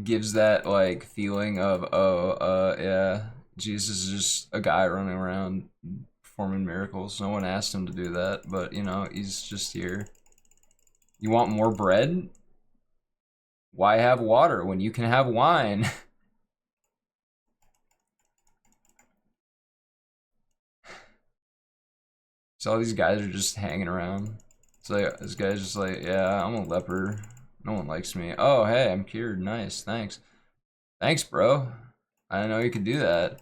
gives that like feeling of, oh, yeah, Jesus is just a guy running around performing miracles. No one asked him to do that, but you know, he's just here. You want more bread? Why have water when you can have wine? So all these guys are just hanging around. It's like, this guy's just like, yeah, I'm a leper. No one likes me. Oh, hey, I'm cured. Nice, thanks. Thanks, bro. I didn't know you could do that.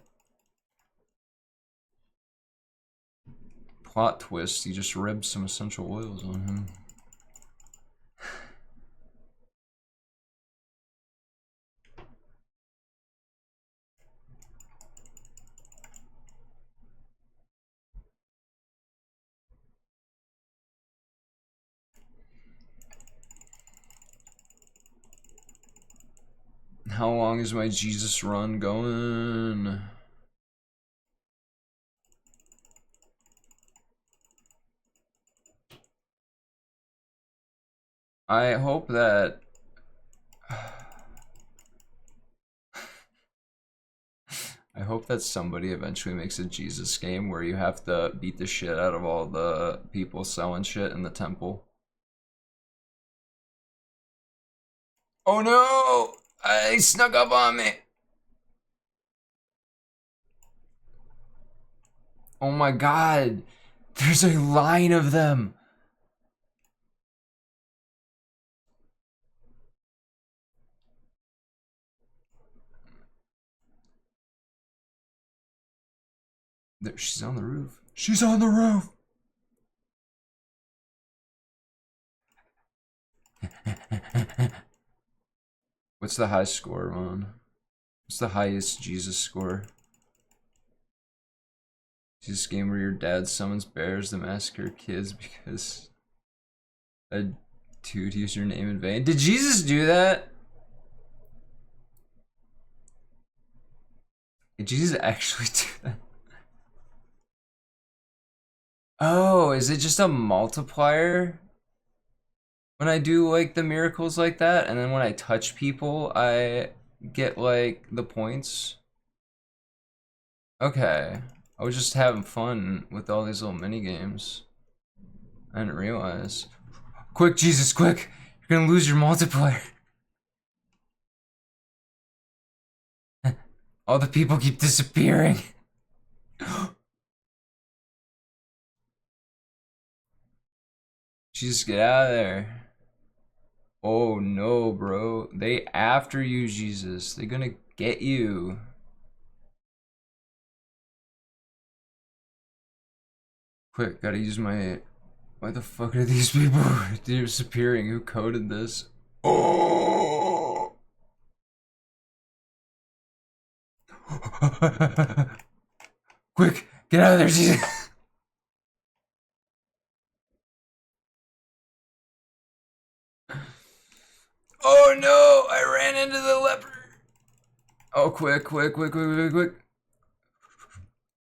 Plot twist, you just rubbed some essential oils on him. How long is my Jesus run going? I hope that I hope that somebody eventually makes a Jesus game where you have to beat the shit out of all the people selling shit in the temple. Oh no! They snuck up on me! Oh my god! There's a line of them! There, she's on the roof. She's on the roof! What's the high score, man? What's the highest Jesus score? Jesus game where your dad summons bears to massacre kids because a dude used your name in vain. Did Jesus do that? Did Jesus actually do that? Oh, is it just a multiplier? When I do like the miracles like that, and then when I touch people, I get like the points. Okay. I was just having fun with all these little mini games. I didn't realize. Quick, Jesus, quick! You're gonna lose your multiplier. All the people keep disappearing. Jesus, get out of there. Oh no, bro. They after you, Jesus. They're gonna get you. Quick, gotta use my... Why the fuck are these people disappearing? Who coded this? Oh! Quick, get out of there, Jesus! Oh no! I ran into the leper! Oh, quick, quick, quick, quick, quick,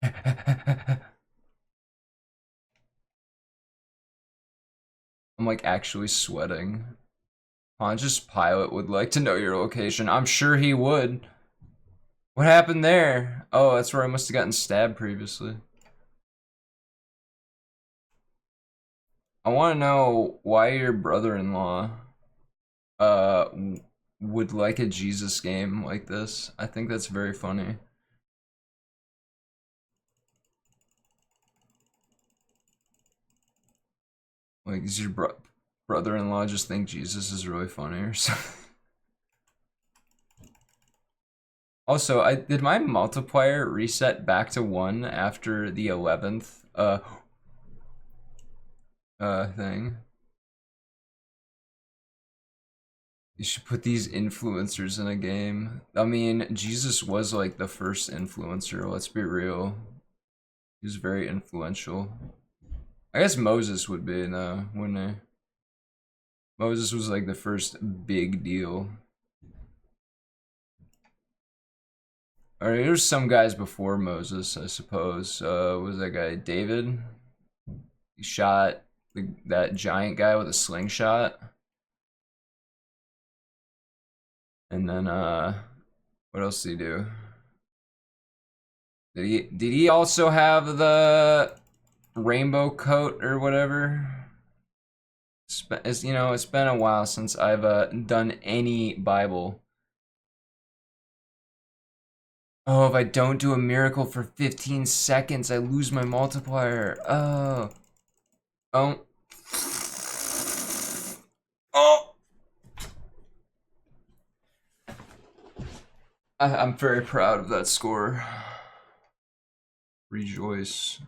quick. I'm like actually sweating. Pontius Pilate would like to know your location. I'm sure he would. What happened there? Oh, that's where I must have gotten stabbed previously. I want to know why your brother-in-law uh would like a Jesus game like this. I think that's very funny. Like, does your brother-in-law just think Jesus is really funny or something? Also, I did my multiplier reset back to 1 after the 11th thing. You should put these influencers in a game. I mean, Jesus was like the first influencer, let's be real. He was very influential. I guess Moses would be, though, wouldn't he? Moses was like the first big deal. Alright, there's some guys before Moses, I suppose. What was that guy? David? He shot that giant guy with a slingshot. And then, what else did he do? Did he also have the rainbow coat or whatever? It's been a while since I've done any Bible. Oh, if I don't do a miracle for 15 seconds, I lose my multiplier. Oh. Oh. Oh. I'm very proud of that score. Rejoice.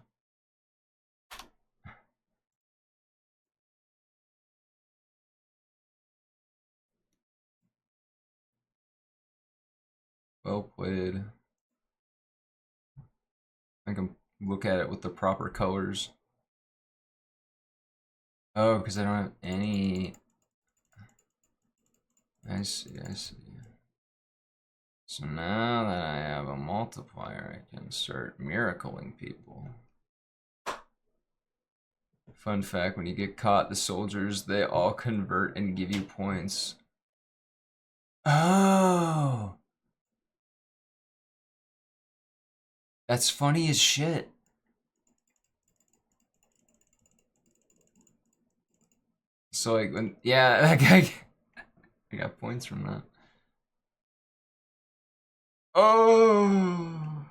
Well played. I can look at it with the proper colors. Oh, because I don't have any. I see, I see. So now that I have a multiplier, I can start miracling people. Fun fact, when you get caught, the soldiers, they all convert and give you points. Oh! That's funny as shit. So like when, yeah, that guy, I got points from that. Oh!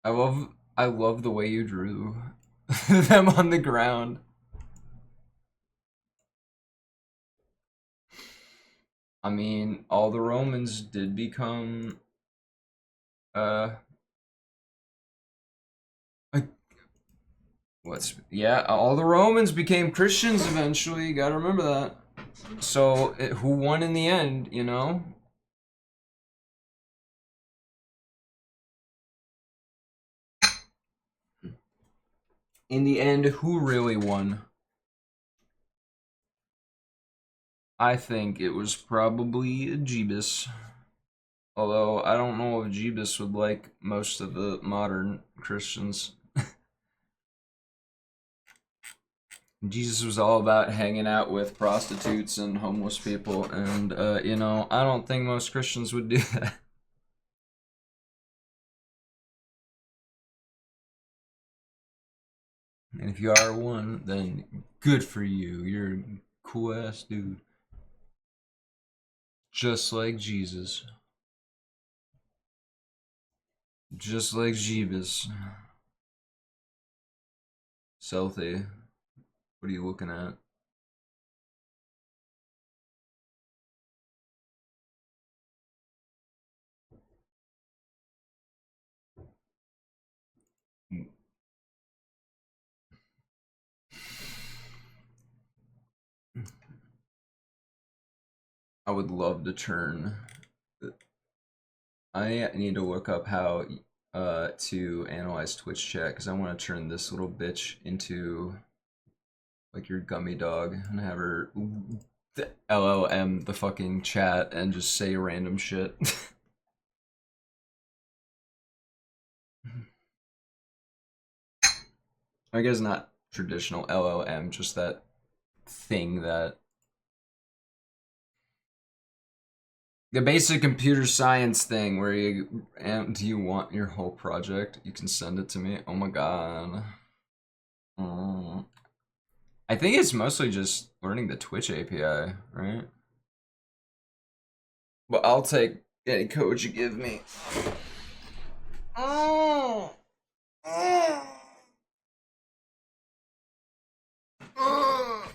I love the way you drew them on the ground. I mean, all the Romans did become uh like all the Romans became Christians eventually. You gotta remember that. So who won in the end, you know? In the end, who really won? I think it was probably Jeebus. Although I don't know if Jeebus would like most of the modern Christians. Jesus was all about hanging out with prostitutes and homeless people, and I don't think most Christians would do that. And if you are one, then good for you. You're a cool ass dude. Just like Jesus. Just like Jeebus. Selfie. What are you looking at? I would love to turn. I need to look up how to analyze Twitch chat because I want to turn this little bitch into like your gummy dog and have her LLM the fucking chat and just say random shit. I guess not traditional LLM, just that thing that the basic computer science thing where you do you want your whole project? You can send it to me. Oh my god. Mm. I think it's mostly just learning the Twitch API, right? But I'll take any code you give me. Oh. Oh. Oh.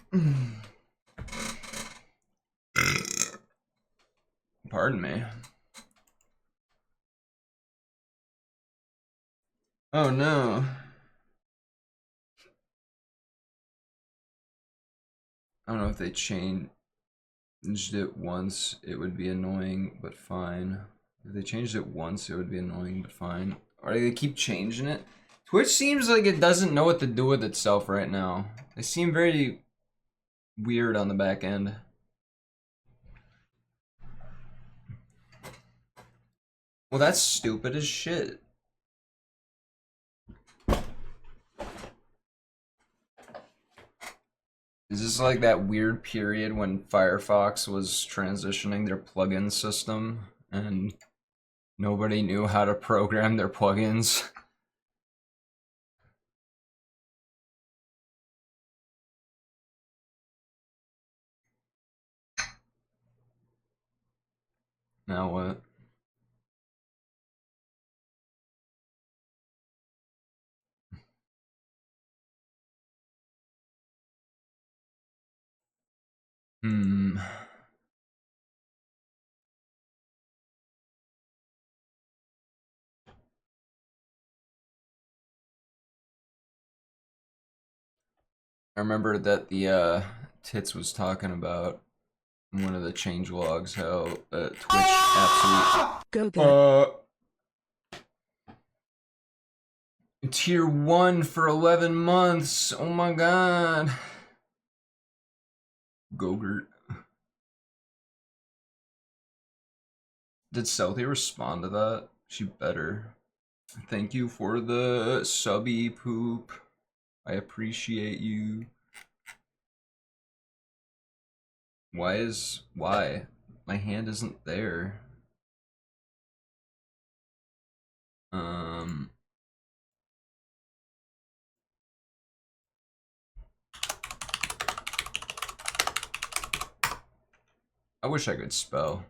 Pardon me. Oh no. I don't know if they changed it once, it would be annoying, but fine. If they changed it once, it would be annoying, but fine. Or they keep changing it? Twitch seems like it doesn't know what to do with itself right now. They seem very weird on the back end. Well, that's stupid as shit. Is this like that weird period when Firefox was transitioning their plugin system and nobody knew how to program their plugins? Now what? Hmm. I remember that the Tits was talking about in one of the change logs how Twitch absolutely Goujer. tier 1 for 11 months. Oh my god. Goujer. Did Southie respond to that? She better. Thank you for the subby poop. I appreciate you. Why? My hand isn't there. Um I wish I could spell.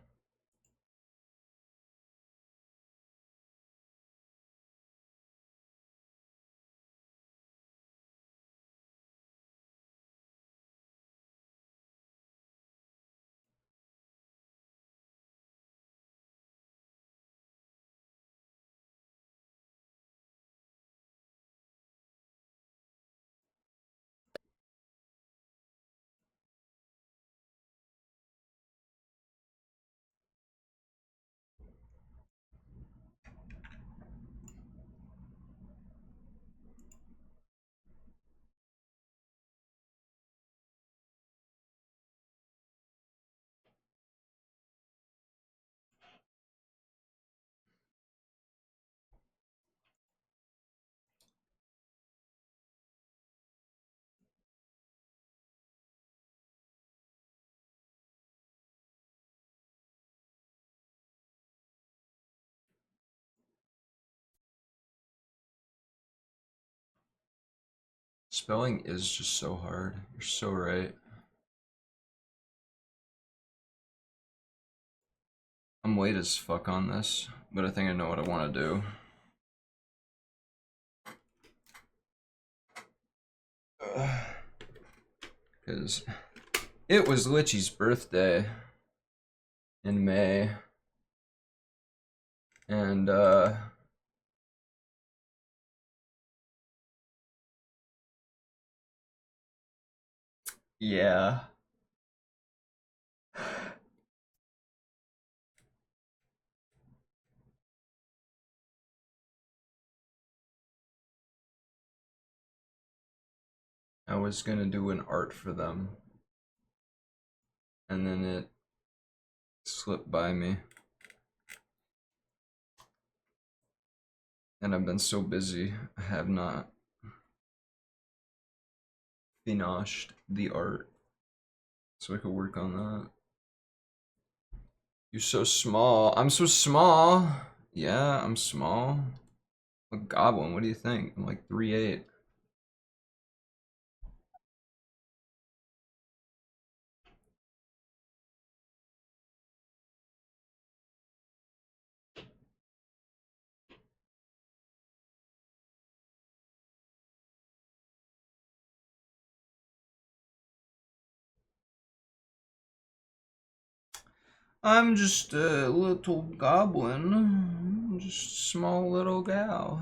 Spelling is just so hard. You're so right. I'm late as fuck on this, but I think I know what I want to do. Because it was Litchy's birthday in May. And, yeah. I was gonna do an art for them. And then it slipped by me. And I've been so busy, I have not finished the art, so I could work on that. You're so small. I'm so small. Yeah, I'm small. A goblin, what do you think? I'm like 3'8". I'm just a little goblin. I'm just a small little gal.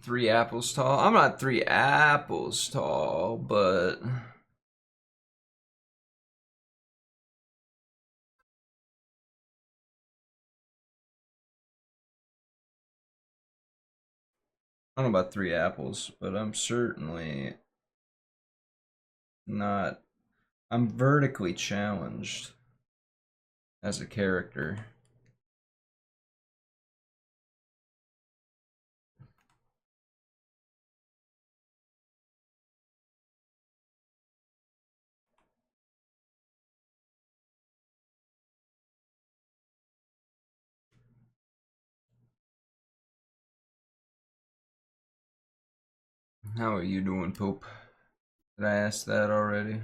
Three apples tall. I'm not 3 apples tall, but I don't know about 3 apples, but I'm certainly not. I'm vertically challenged as a character. How are you doing, Pope? Did I ask that already?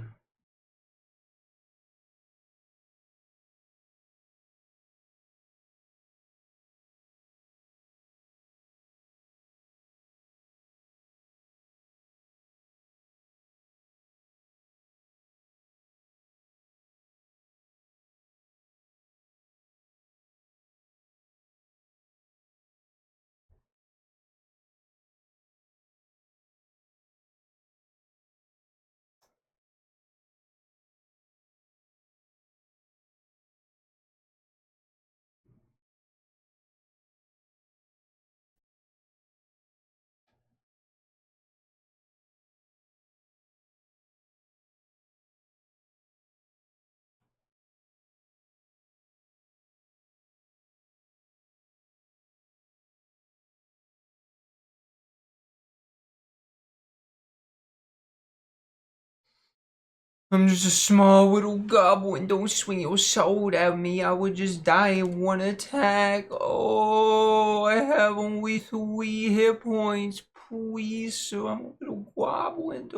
I'm just a small little goblin. Don't swing your sword at me. I would just die in one attack. Oh, I have only 3 hit points. Please, sir. I'm a little goblin.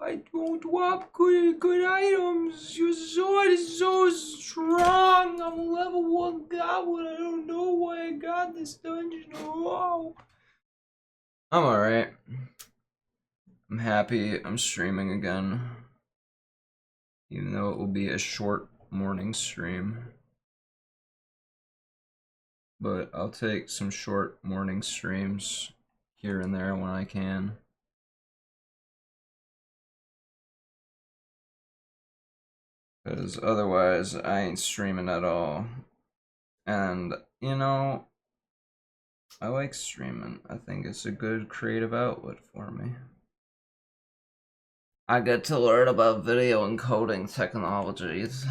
I don't drop good items. Your sword is so strong. I'm a level 1 goblin. I don't know why I got this dungeon. Oh. I'm alright. I'm happy. I'm streaming again. Even though it will be a short morning stream. But I'll take some short morning streams here and there when I can. Because otherwise, I ain't streaming at all. And, you know, I like streaming. I think it's a good creative outlet for me. I get to learn about video encoding technologies.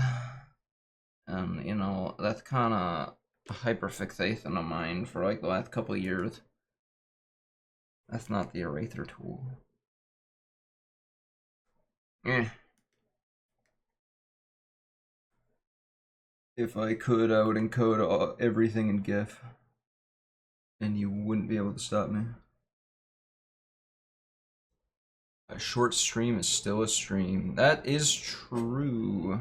And, you know, that's kind of a hyperfixation of mine for like the last couple of years. That's not the eraser tool. Eh. If I could, I would encode everything in GIF. And you wouldn't be able to stop me. A short stream is still a stream. That is true.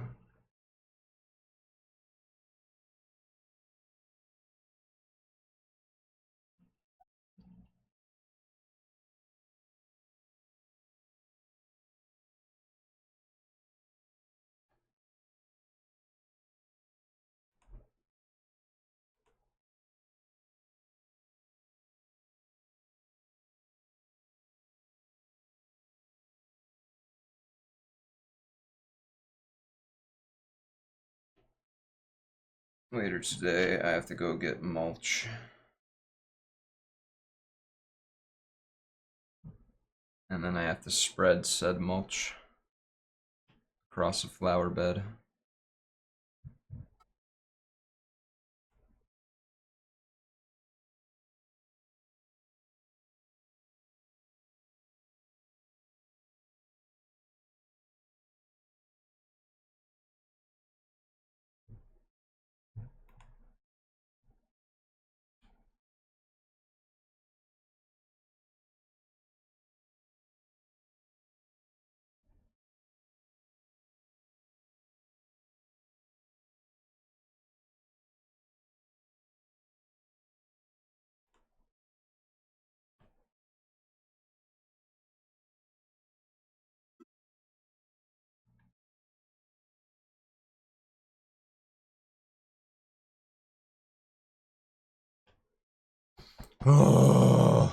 Later today, I have to go get mulch. And then I have to spread said mulch across a flower bed. Oh.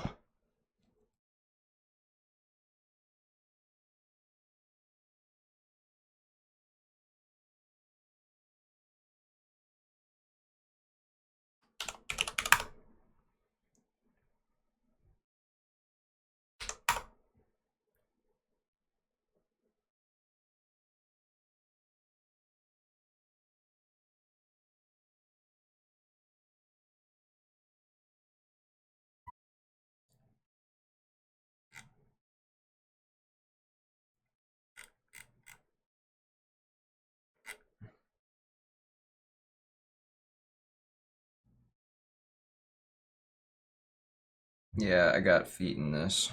Yeah, I got feet in this.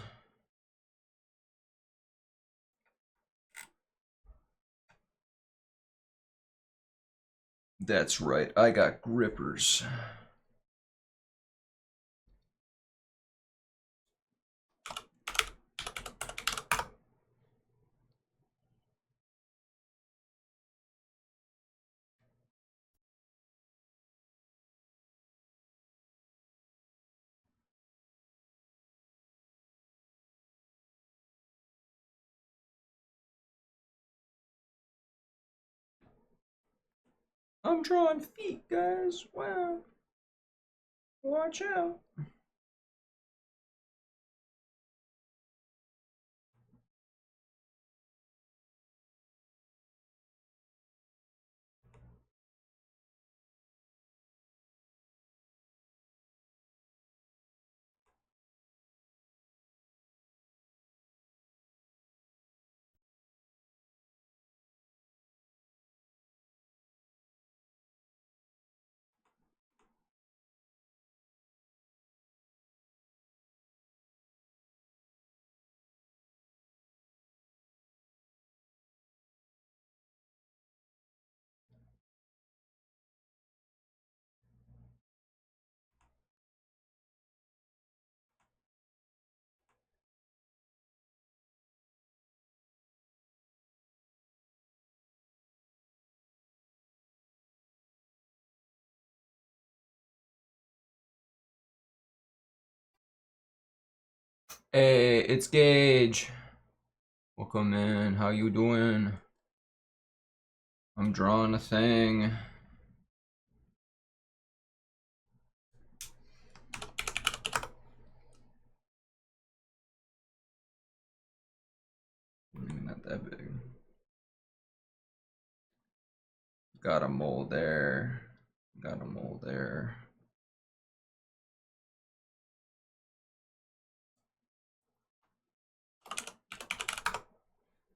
That's right, I got grippers. I'm drawing feet, guys. Wow. Watch out. Hey, it's Gage. Welcome in. How you doing? I'm drawing a thing. Maybe not that big. Got a mole there. Got a mole there.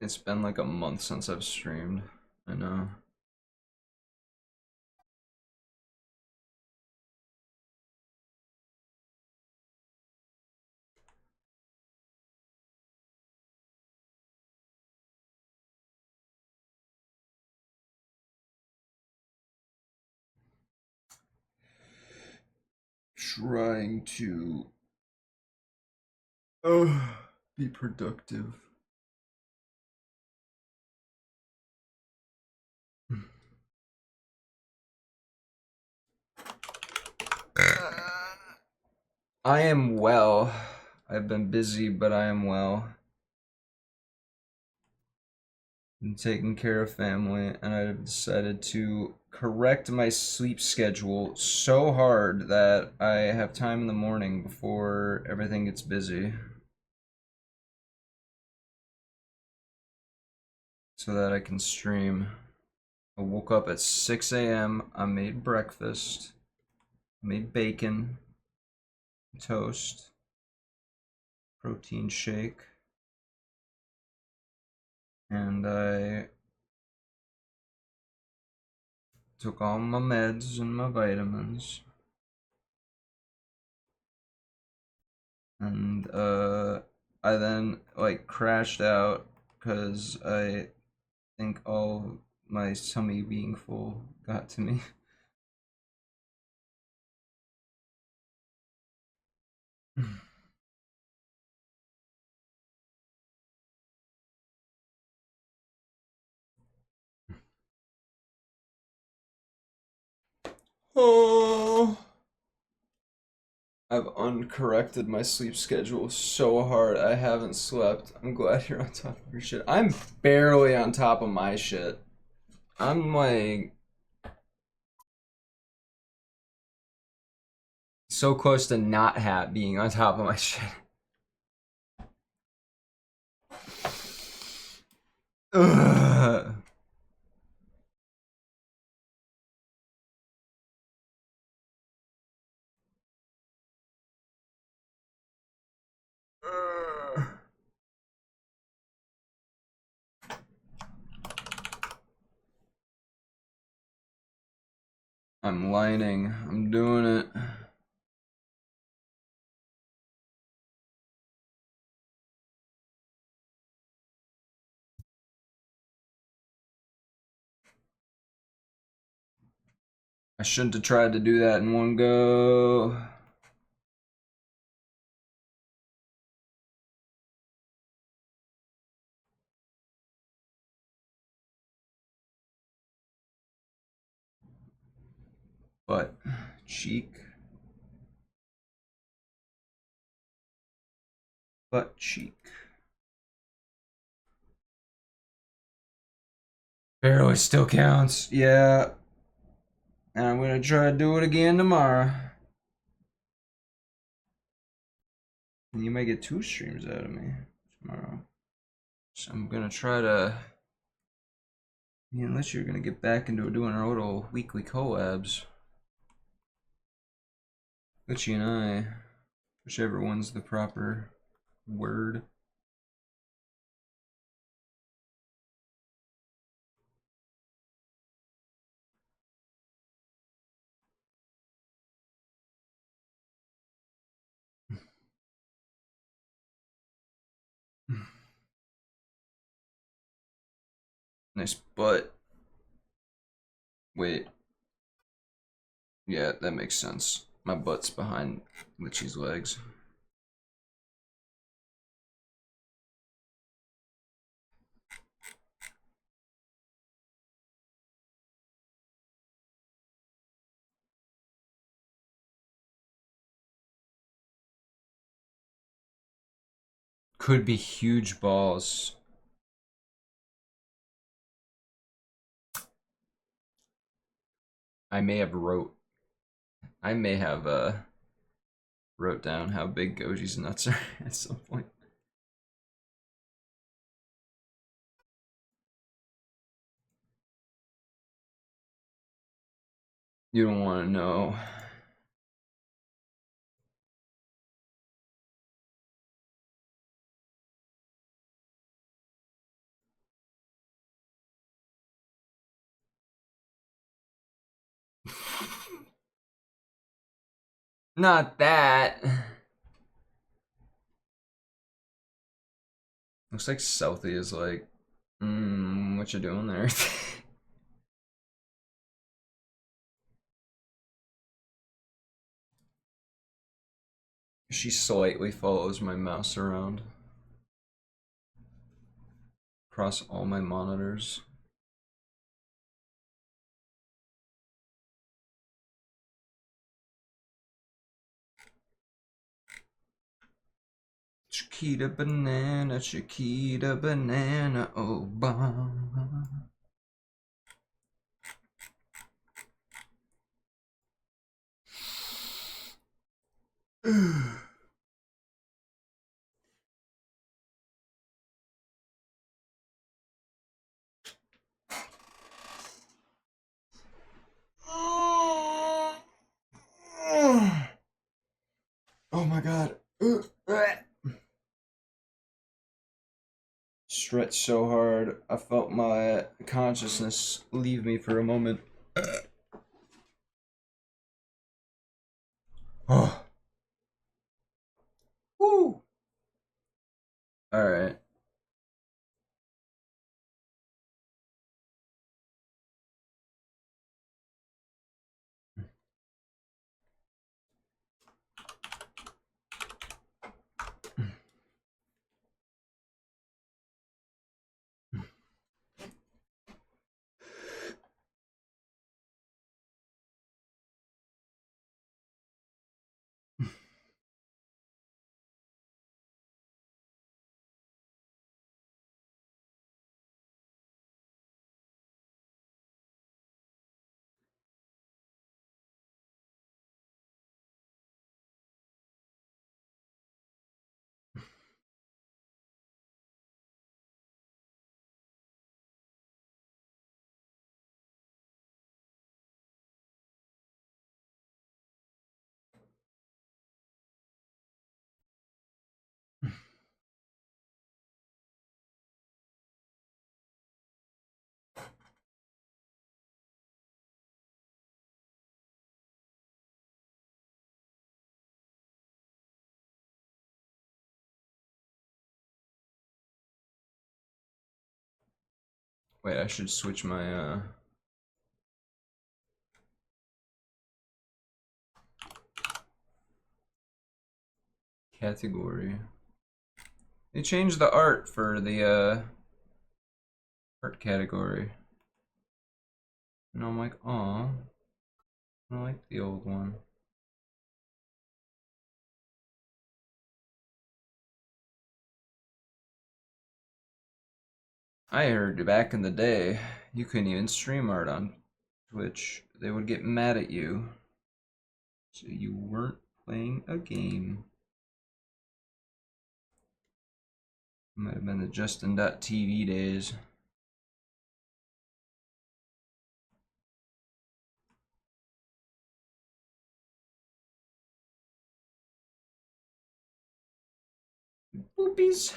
It's been like a month since I've streamed. I know. Trying to be productive. I am well. I've been busy, but I am well. and taking care of family, and I've decided to correct my sleep schedule so hard that I have time in the morning before everything gets busy, so that I can stream. I woke up at 6 a.m. I made breakfast, made bacon, toast, protein shake, and I took all my meds and my vitamins. And I then like crashed out because I think all my tummy being full got to me. Oh, I've uncorrected my sleep schedule so hard. I haven't slept. I'm glad you're on top of your shit. I'm barely on top of my shit. I'm like so close to not being on top of my shit. Ugh. I'm lining. I'm doing it. I shouldn't have tried to do that in one go. Butt cheek. Butt cheek. Barely still counts. Yeah. And I'm gonna try to do it again tomorrow. And you might get 2 streams out of me tomorrow. So I'm gonna try to. I mean, unless you're gonna get back into doing our little weekly collabs. Gucci and I. Whichever one's the proper word. Nice butt. Wait. Yeah, that makes sense. My butt's behind Litchi's legs. Could be huge balls. I may have wrote down how big Goji's nuts are at some point. You don't want to know. Not that. Looks like Southie is like, what you doing there? She slightly follows my mouse around across all my monitors. Chiquita banana, Obama. Oh my god. Stretched so hard, I felt my consciousness leave me for a moment. Oh. Woo. Alright. Wait, I should switch my category. They changed the art for the art category. And I'm like, oh, I like the old one. I heard back in the day, you couldn't even stream art on Twitch. They would get mad at you. So you weren't playing a game. Might have been the Justin.tv days. Boopies.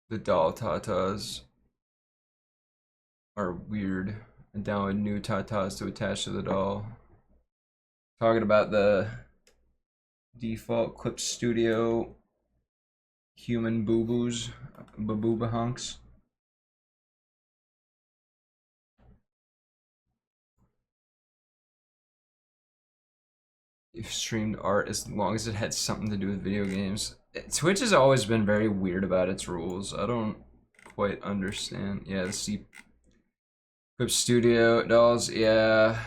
The doll tatas are weird. And download new tatas to attach to the doll. Talking about the default Clip Studio human boo-boos, babooba hunks. You've streamed art as long as it had something to do with video games. Twitch has always been very weird about its rules. I don't quite understand. Yeah, the C Clip Studio dolls, yeah.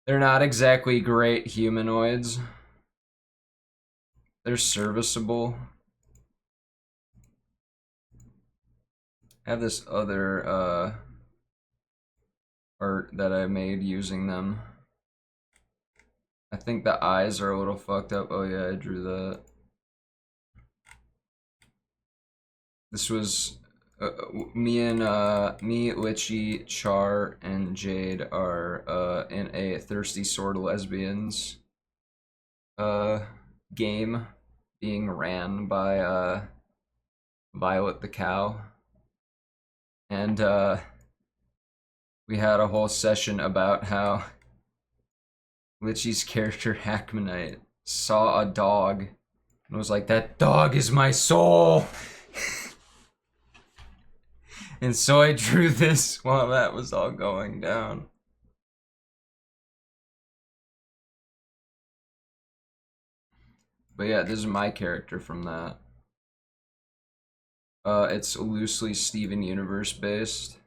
They're not exactly great humanoids. They're serviceable. I have this other art that I made using them. I think the eyes are a little fucked up. Oh yeah, I drew that. This was me, Litchi, Char, and Jade are in a Thirsty Sword Lesbians game being ran by Violet the cow. And we had a whole session about how Litchi's character Hackmanite saw a dog and was like, "That dog is my soul." And so I drew this while that was all going down. But yeah, this is my character from that. It's loosely Steven Universe based.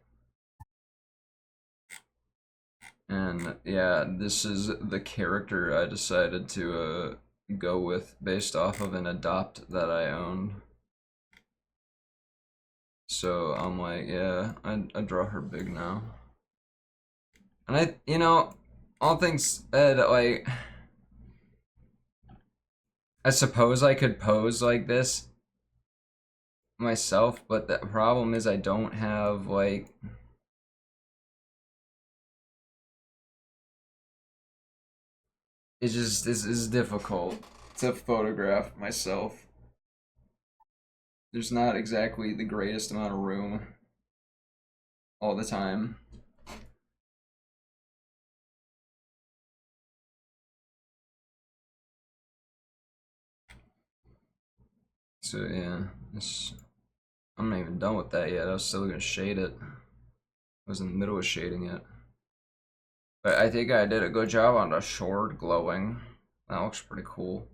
And yeah, this is the character I decided to go with based off of an adopt that I own. So I'm like, yeah, I draw her big now. And all things said, like, I suppose I could pose like this myself, but the problem is I don't have, like, it's just, this is difficult to photograph myself. There's not exactly the greatest amount of room all the time. So yeah, I'm not even done with that yet. I was still gonna shade it. I was in the middle of shading it. But I think I did a good job on the sword glowing. That looks pretty cool.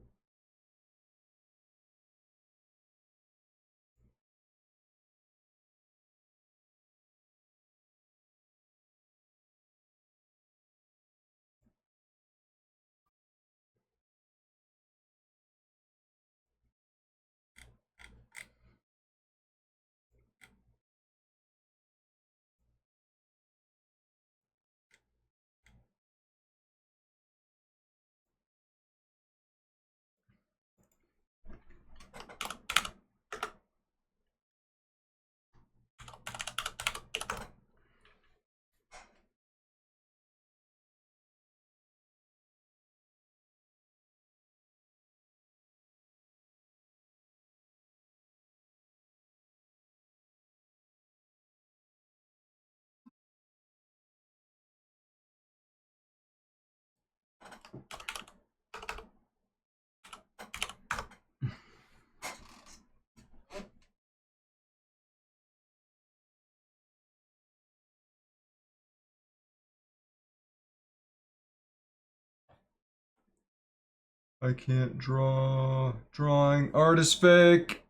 I can't draw. Drawing artist fake.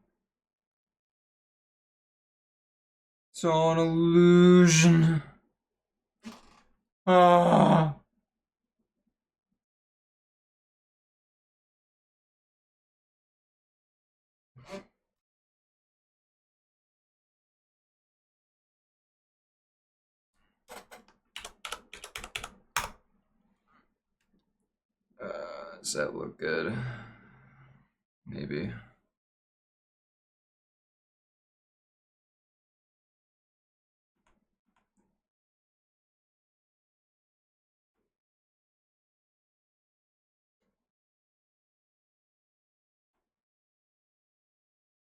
It's all an illusion. Ah. Does that look good? Maybe.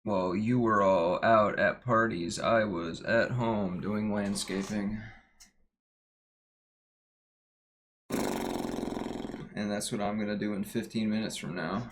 While you were all out at parties, I was at home doing landscaping. And that's what I'm gonna do in 15 minutes from now.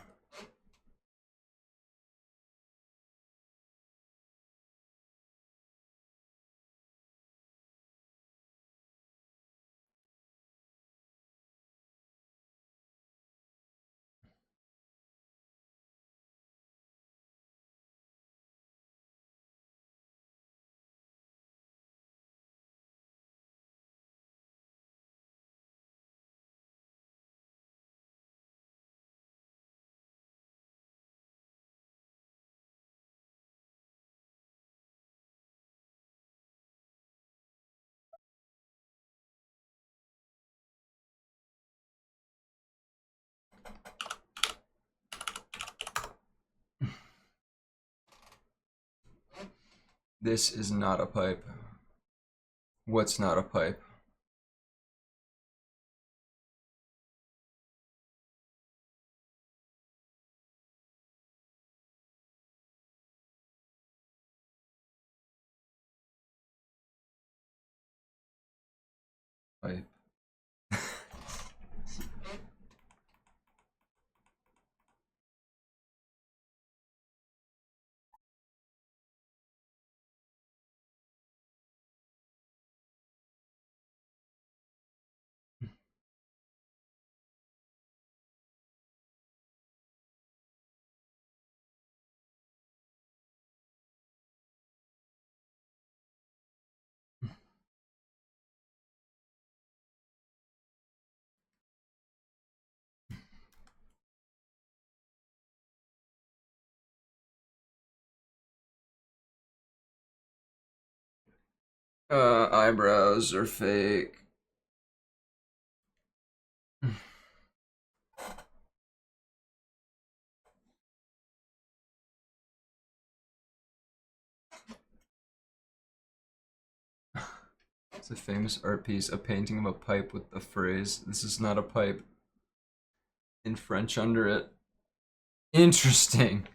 This is not a pipe. What's not a pipe? Pipe. Eyebrows are fake. It's a famous art piece, a painting of a pipe with the phrase, "This is not a pipe," in French under it. Interesting.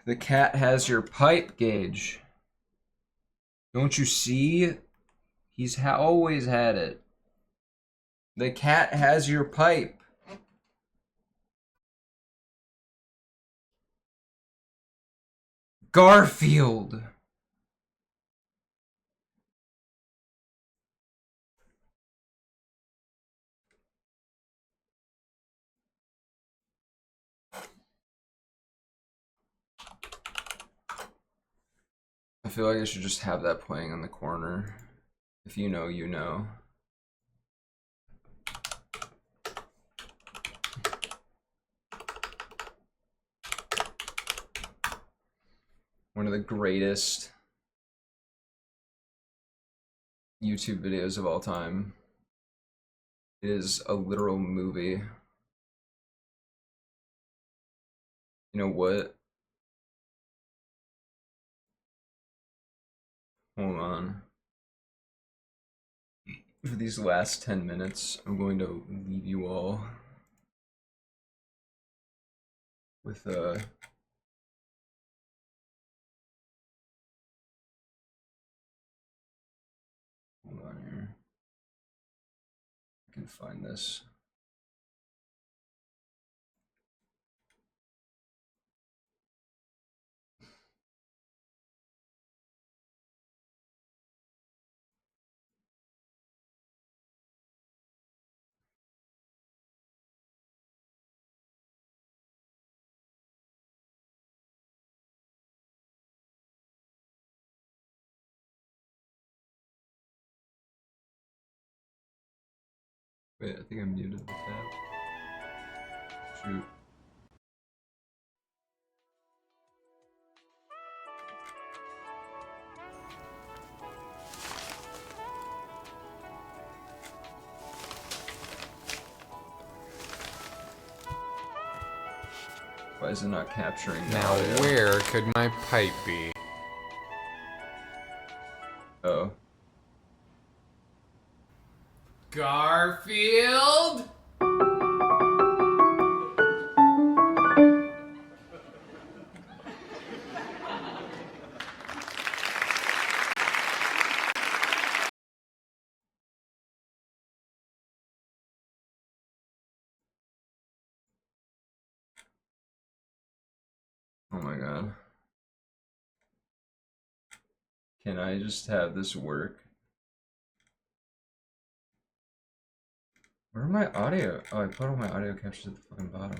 The cat has your pipe, Gage. Don't you see? He's always had it. The cat has your pipe. Garfield. I feel like I should just have that playing in the corner. If you know, you know. One of the greatest YouTube videos of all time. It is a literal movie. You know what? Hold on. For these last 10 minutes, I'm going to leave you all with hold on here. I can find this. Wait, I think I muted the tab. Shoot. Why is it not capturing the Now audio? where could my pipe be? Oh. Garfield? Oh my god. Can I just have this work? Where are my audio? Oh, I put all my audio captures at the fucking bottom.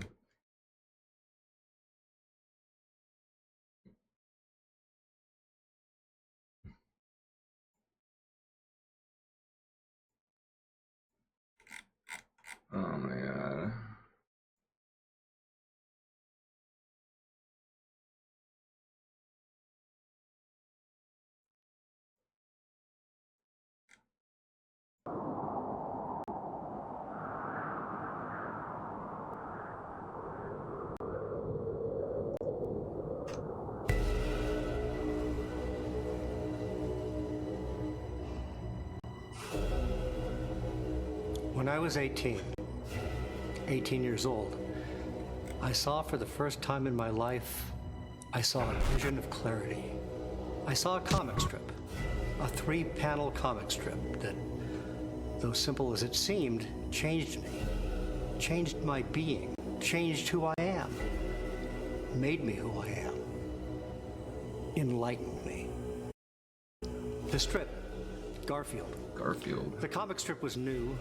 Oh my god. When I was 18 years old, I saw for the first time in my life, I saw a vision of clarity. I saw a comic strip, a 3-panel comic strip that, though simple as it seemed, changed me, changed my being, changed who I am, made me who I am, enlightened me. The strip, Garfield. Garfield. The comic strip was new,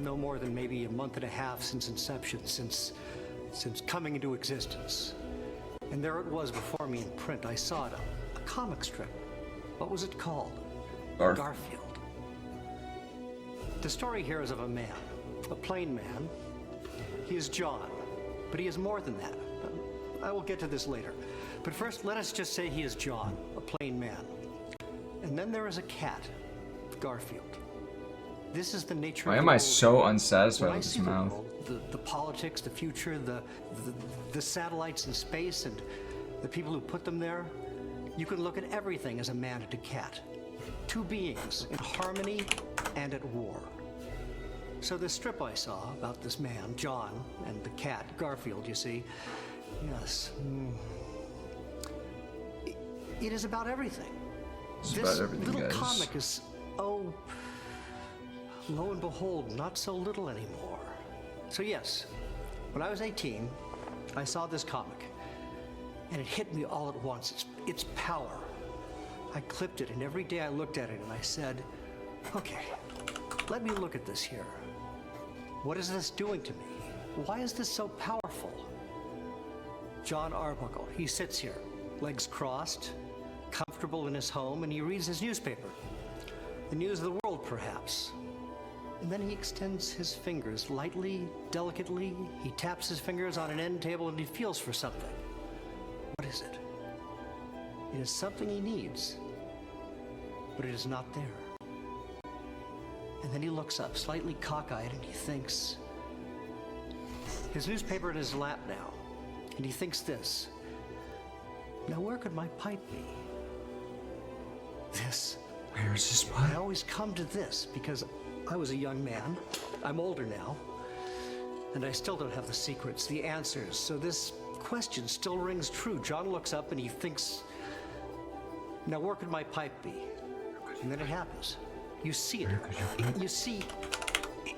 no more than maybe a month and a half since inception, since coming into existence. And there it was before me in print. I saw it, a comic strip. What was it called? Garfield. The story here is of a man, a plain man. He is John, but he is more than that. I will get to this later. But first, let us just say he is John, a plain man. And then there is a cat, Garfield. This is the nature Why of am the I world. so unsatisfied When I with this see the mouth? world, the politics, the future, the satellites in space, and the people who put them there, you can look at everything as a man and a cat. Two beings in harmony and at war. So this strip I saw about this man, John, and the cat, Garfield, you see, yes. It is about everything. It's This about everything, little guys. comic is, oh, lo and behold, not so little anymore. So yes, when I was 18, I saw this comic, and it hit me all at once, its power. I clipped it, and every day I looked at it, and I said, okay, let me look at this here. What is this doing to me? Why is this so powerful? John Arbuckle, he sits here, legs crossed, comfortable in his home, and he reads his newspaper. The news of the world, perhaps. And then he extends his fingers lightly, delicately. He taps his fingers on an end table and he feels for something. What is it? It is something he needs, but it is not there. And then he looks up, slightly cockeyed, and he thinks. His newspaper in his lap now, and he thinks this. Now, where could my pipe be? This. Where is this I pipe? always come to this because I was a young man. I'm older now, and I still don't have the secrets, the answers. So this question still rings true. John looks up and he thinks, now where could my pipe be? And then it happens. You see it. You see,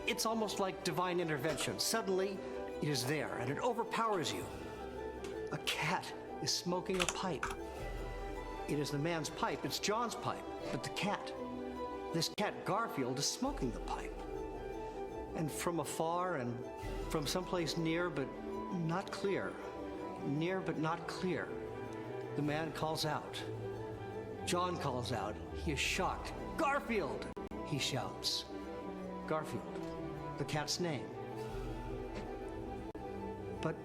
it's almost like divine intervention. Suddenly, it is there, and it overpowers you. A cat is smoking a pipe. It is the man's pipe. It's John's pipe. But the cat, this cat Garfield, is smoking the pipe. And from afar and from someplace near but not clear, near but not clear, the man calls out. John calls out. He is shocked. Garfield, he shouts. Garfield, the cat's name. But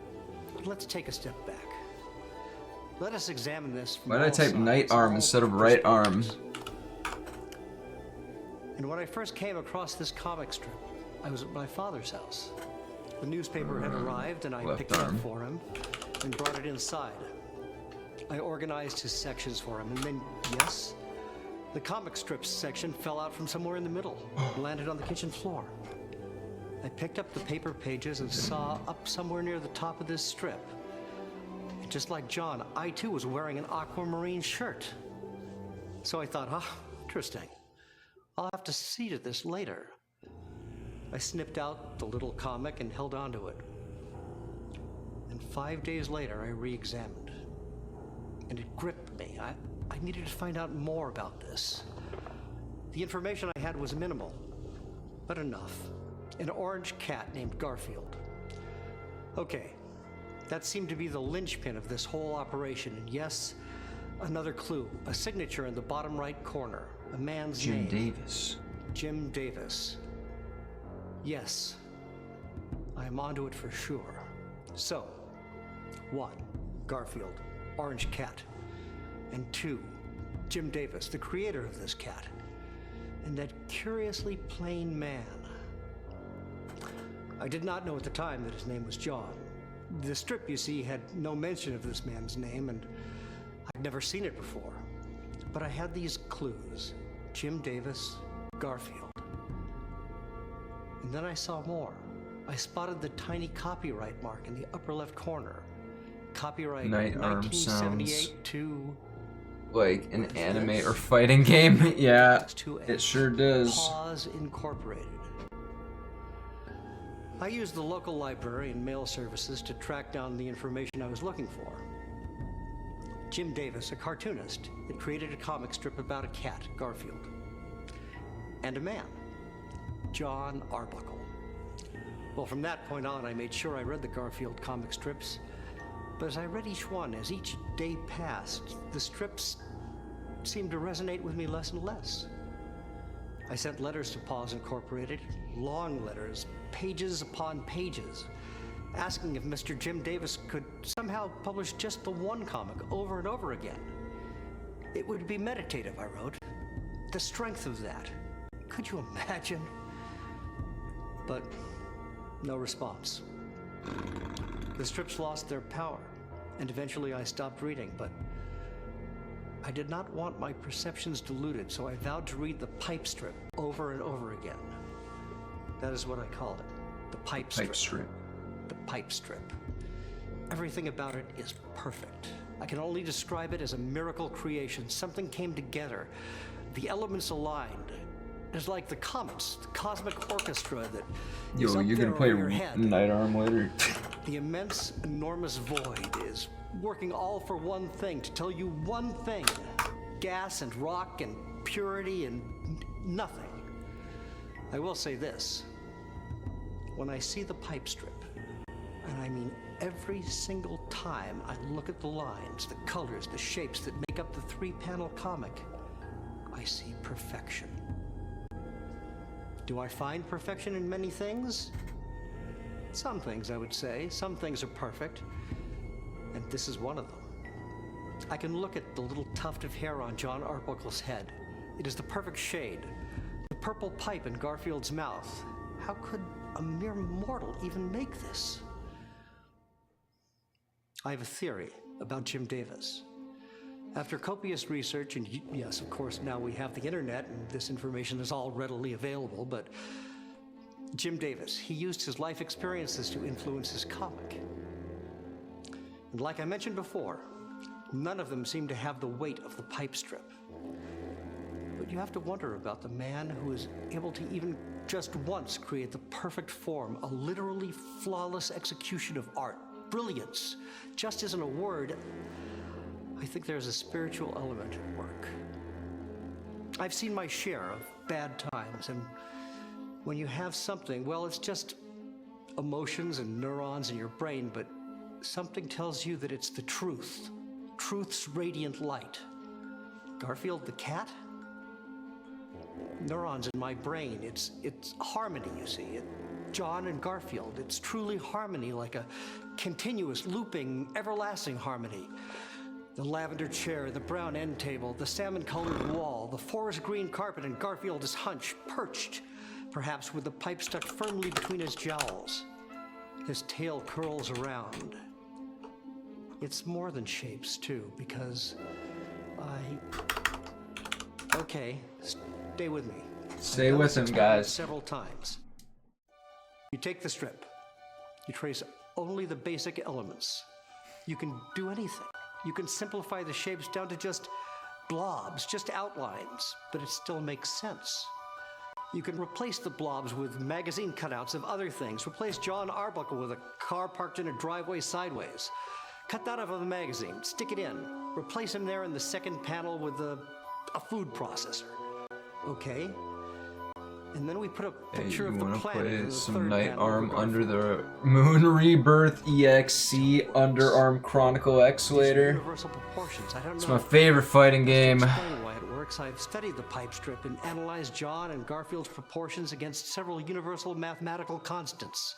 let's take a step back. Let us examine this from Why did I all type sides, night arm all instead of right arm? perspectives. And when I first came across this comic strip, I was at my father's house. The newspaper had arrived, and I Left picked it arm. up for him and brought it inside. I organized his sections for him, and then, yes, the comic strips section fell out from somewhere in the middle and landed on the kitchen floor. I picked up the paper pages and saw up somewhere near the top of this strip. And just like John, I too was wearing an aquamarine shirt. So I thought, interesting. I'll have to see to this later. I snipped out the little comic and held onto it. And 5 days later, I re-examined. And it gripped me. I needed to find out more about this. The information I had was minimal, but enough. An orange cat named Garfield. Okay, that seemed to be the linchpin of this whole operation. And yes, another clue, a signature in the bottom right corner, a man's Jim name. Davis. Jim Davis. Yes, I am onto it for sure. So, 1, Garfield, orange cat. And 2, Jim Davis, the creator of this cat. And that curiously plain man. I did not know at the time that his name was John. The strip, you see, had no mention of this man's name, and I'd never seen it before. But I had these clues. Jim Davis, Garfield. And then I saw more. I spotted the tiny copyright mark in the upper left corner. Copyright Night arm 1978 sounds to like an anime or fighting game. Yeah, to it sure does. Paws Incorporated. I used the local library and mail services to track down the information I was looking for. Jim Davis, a cartoonist, had created a comic strip about a cat, Garfield, and a man, John Arbuckle. Well, from that point on, I made sure I read the Garfield comic strips. But as I read each one, as each day passed, the strips seemed to resonate with me less and less. I sent letters to Paws Incorporated, long letters, pages upon pages. asking if Mr. Jim Davis could somehow publish just the one comic over and over again. It would be meditative, I wrote. The strength of that. Could you imagine? But no response. The strips lost their power, and eventually I stopped reading, but I did not want my perceptions diluted, so I vowed to read the pipe strip over and over again. That is what I call it. The pipe strip. Pipe strip. The pipe strip. Everything about it is perfect. I can only describe it as a miracle creation. Something came together. The elements aligned. It's like the comets, the cosmic orchestra that is Yo, up you're there gonna play over your head. Night Arm later? The immense, enormous void is working all for one thing, to tell you one thing. Gas and rock and purity and nothing. I will say this. When I see the pipe strip, and I mean every single time I look at the lines, the colors, the shapes that make up the 3-panel comic, I see perfection. Do I find perfection in many things? Some things, I would say. Some things are perfect, and this is one of them. I can look at the little tuft of hair on John Arbuckle's head. It is the perfect shade. The purple pipe in Garfield's mouth. How could a mere mortal even make this? I have a theory about Jim Davis. After copious research, and yes, of course, now we have the internet and this information is all readily available, but Jim Davis, he used his life experiences to influence his comic. And like I mentioned before, none of them seem to have the weight of the pipe strip. But you have to wonder about the man who is able to even just once create the perfect form, a literally flawless execution of art. Brilliance just isn't a word. I think there's a spiritual element at work. I've seen my share of bad times, and when you have something, well, it's just emotions and neurons in your brain, but something tells you that it's the truth. Truth's radiant light. Garfield the cat? Neurons in my brain. It's harmony, you see. John and Garfield. It's truly harmony, like a continuous, looping, everlasting harmony. The lavender chair, the brown end table, the salmon-colored wall, the forest green carpet, and Garfield is hunched, perched, perhaps with the pipe stuck firmly between his jowls. His tail curls around. It's more than shapes, too, because Okay, stay with me. Stay with him, guys. Several times. You take the strip. You trace only the basic elements. You can do anything. You can simplify the shapes down to just blobs, just outlines, but it still makes sense. You can replace the blobs with magazine cutouts of other things. Replace John Arbuckle with a car parked in a driveway sideways. Cut that out of the magazine, stick it in. Replace him there in the second panel with a food processor. Okay. And then we put a picture of the planet in the some third Night panel Arm with Under the Moon Rebirth EXC Underarm Chronicle X later. universal proportions. I don't know. It's my favorite fighting game. To explain why it works, I've studied the pipe strip and analyzed John and Garfield's proportions against several universal mathematical constants.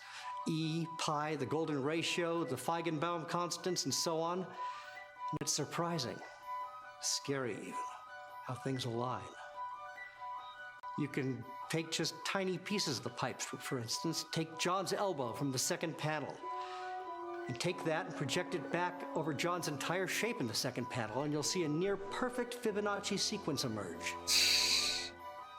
E, pi, the golden ratio, the Feigenbaum constants, and so on. And it's surprising, scary even, how things align. You can take just tiny pieces of the pipe strip, for instance. Take John's elbow from the second panel, and take that and project it back over John's entire shape in the second panel, and you'll see a near-perfect Fibonacci sequence emerge.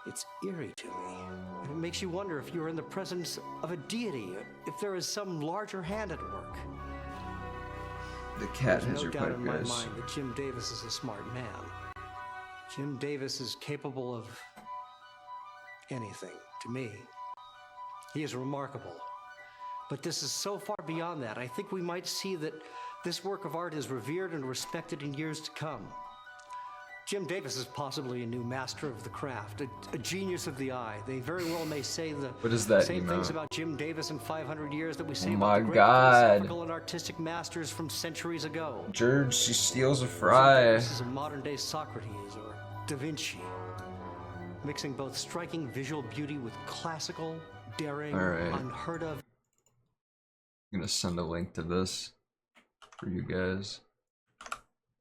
It's eerie to me, and it makes you wonder if you're in the presence of a deity, if there is some larger hand at work. The cat There's has no your doubt pipe, in my guys. mind that Jim Davis is a smart man. Jim Davis is capable of anything, to me. He is remarkable. But this is so far beyond that. I think we might see that this work of art is revered and respected in years to come. Jim Davis is possibly a new master of the craft, a genius of the eye. They very well may say the What is that same emote? things about Jim Davis in 500 years that we say Oh about my the great God. philosophical and artistic masters from centuries ago. George, she steals a Jim fry. Davis is a modern-day Socrates or Da Vinci, mixing both striking visual beauty with classical, daring, All right. unheard of I'm gonna send a link to this for you guys,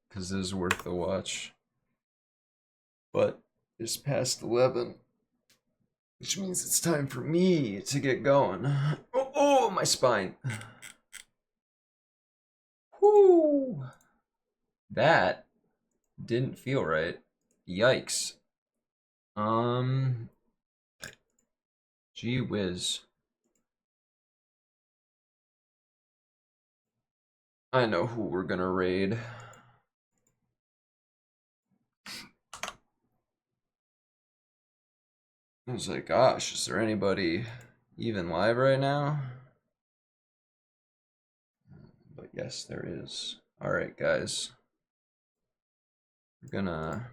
because it is worth the watch. But it's past 11, which means it's time for me to get going. Oh, my spine. Whoo! That didn't feel right. Yikes. Gee whiz. I know who we're gonna raid. I was like, gosh, is there anybody even live right now? But yes, there is. Alright, guys. We're gonna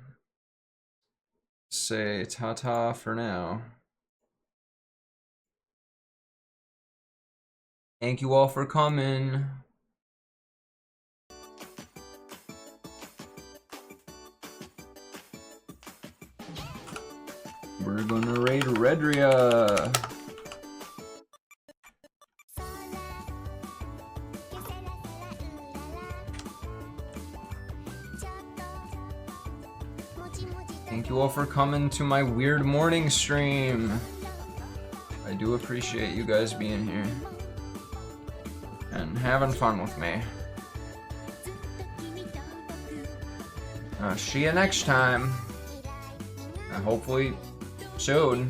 say ta-ta for now. Thank you all for coming. We're gonna raid Redria. Thank you all for coming to my weird morning stream. I do appreciate you guys being here and having fun with me. See you next time. Hopefully soon.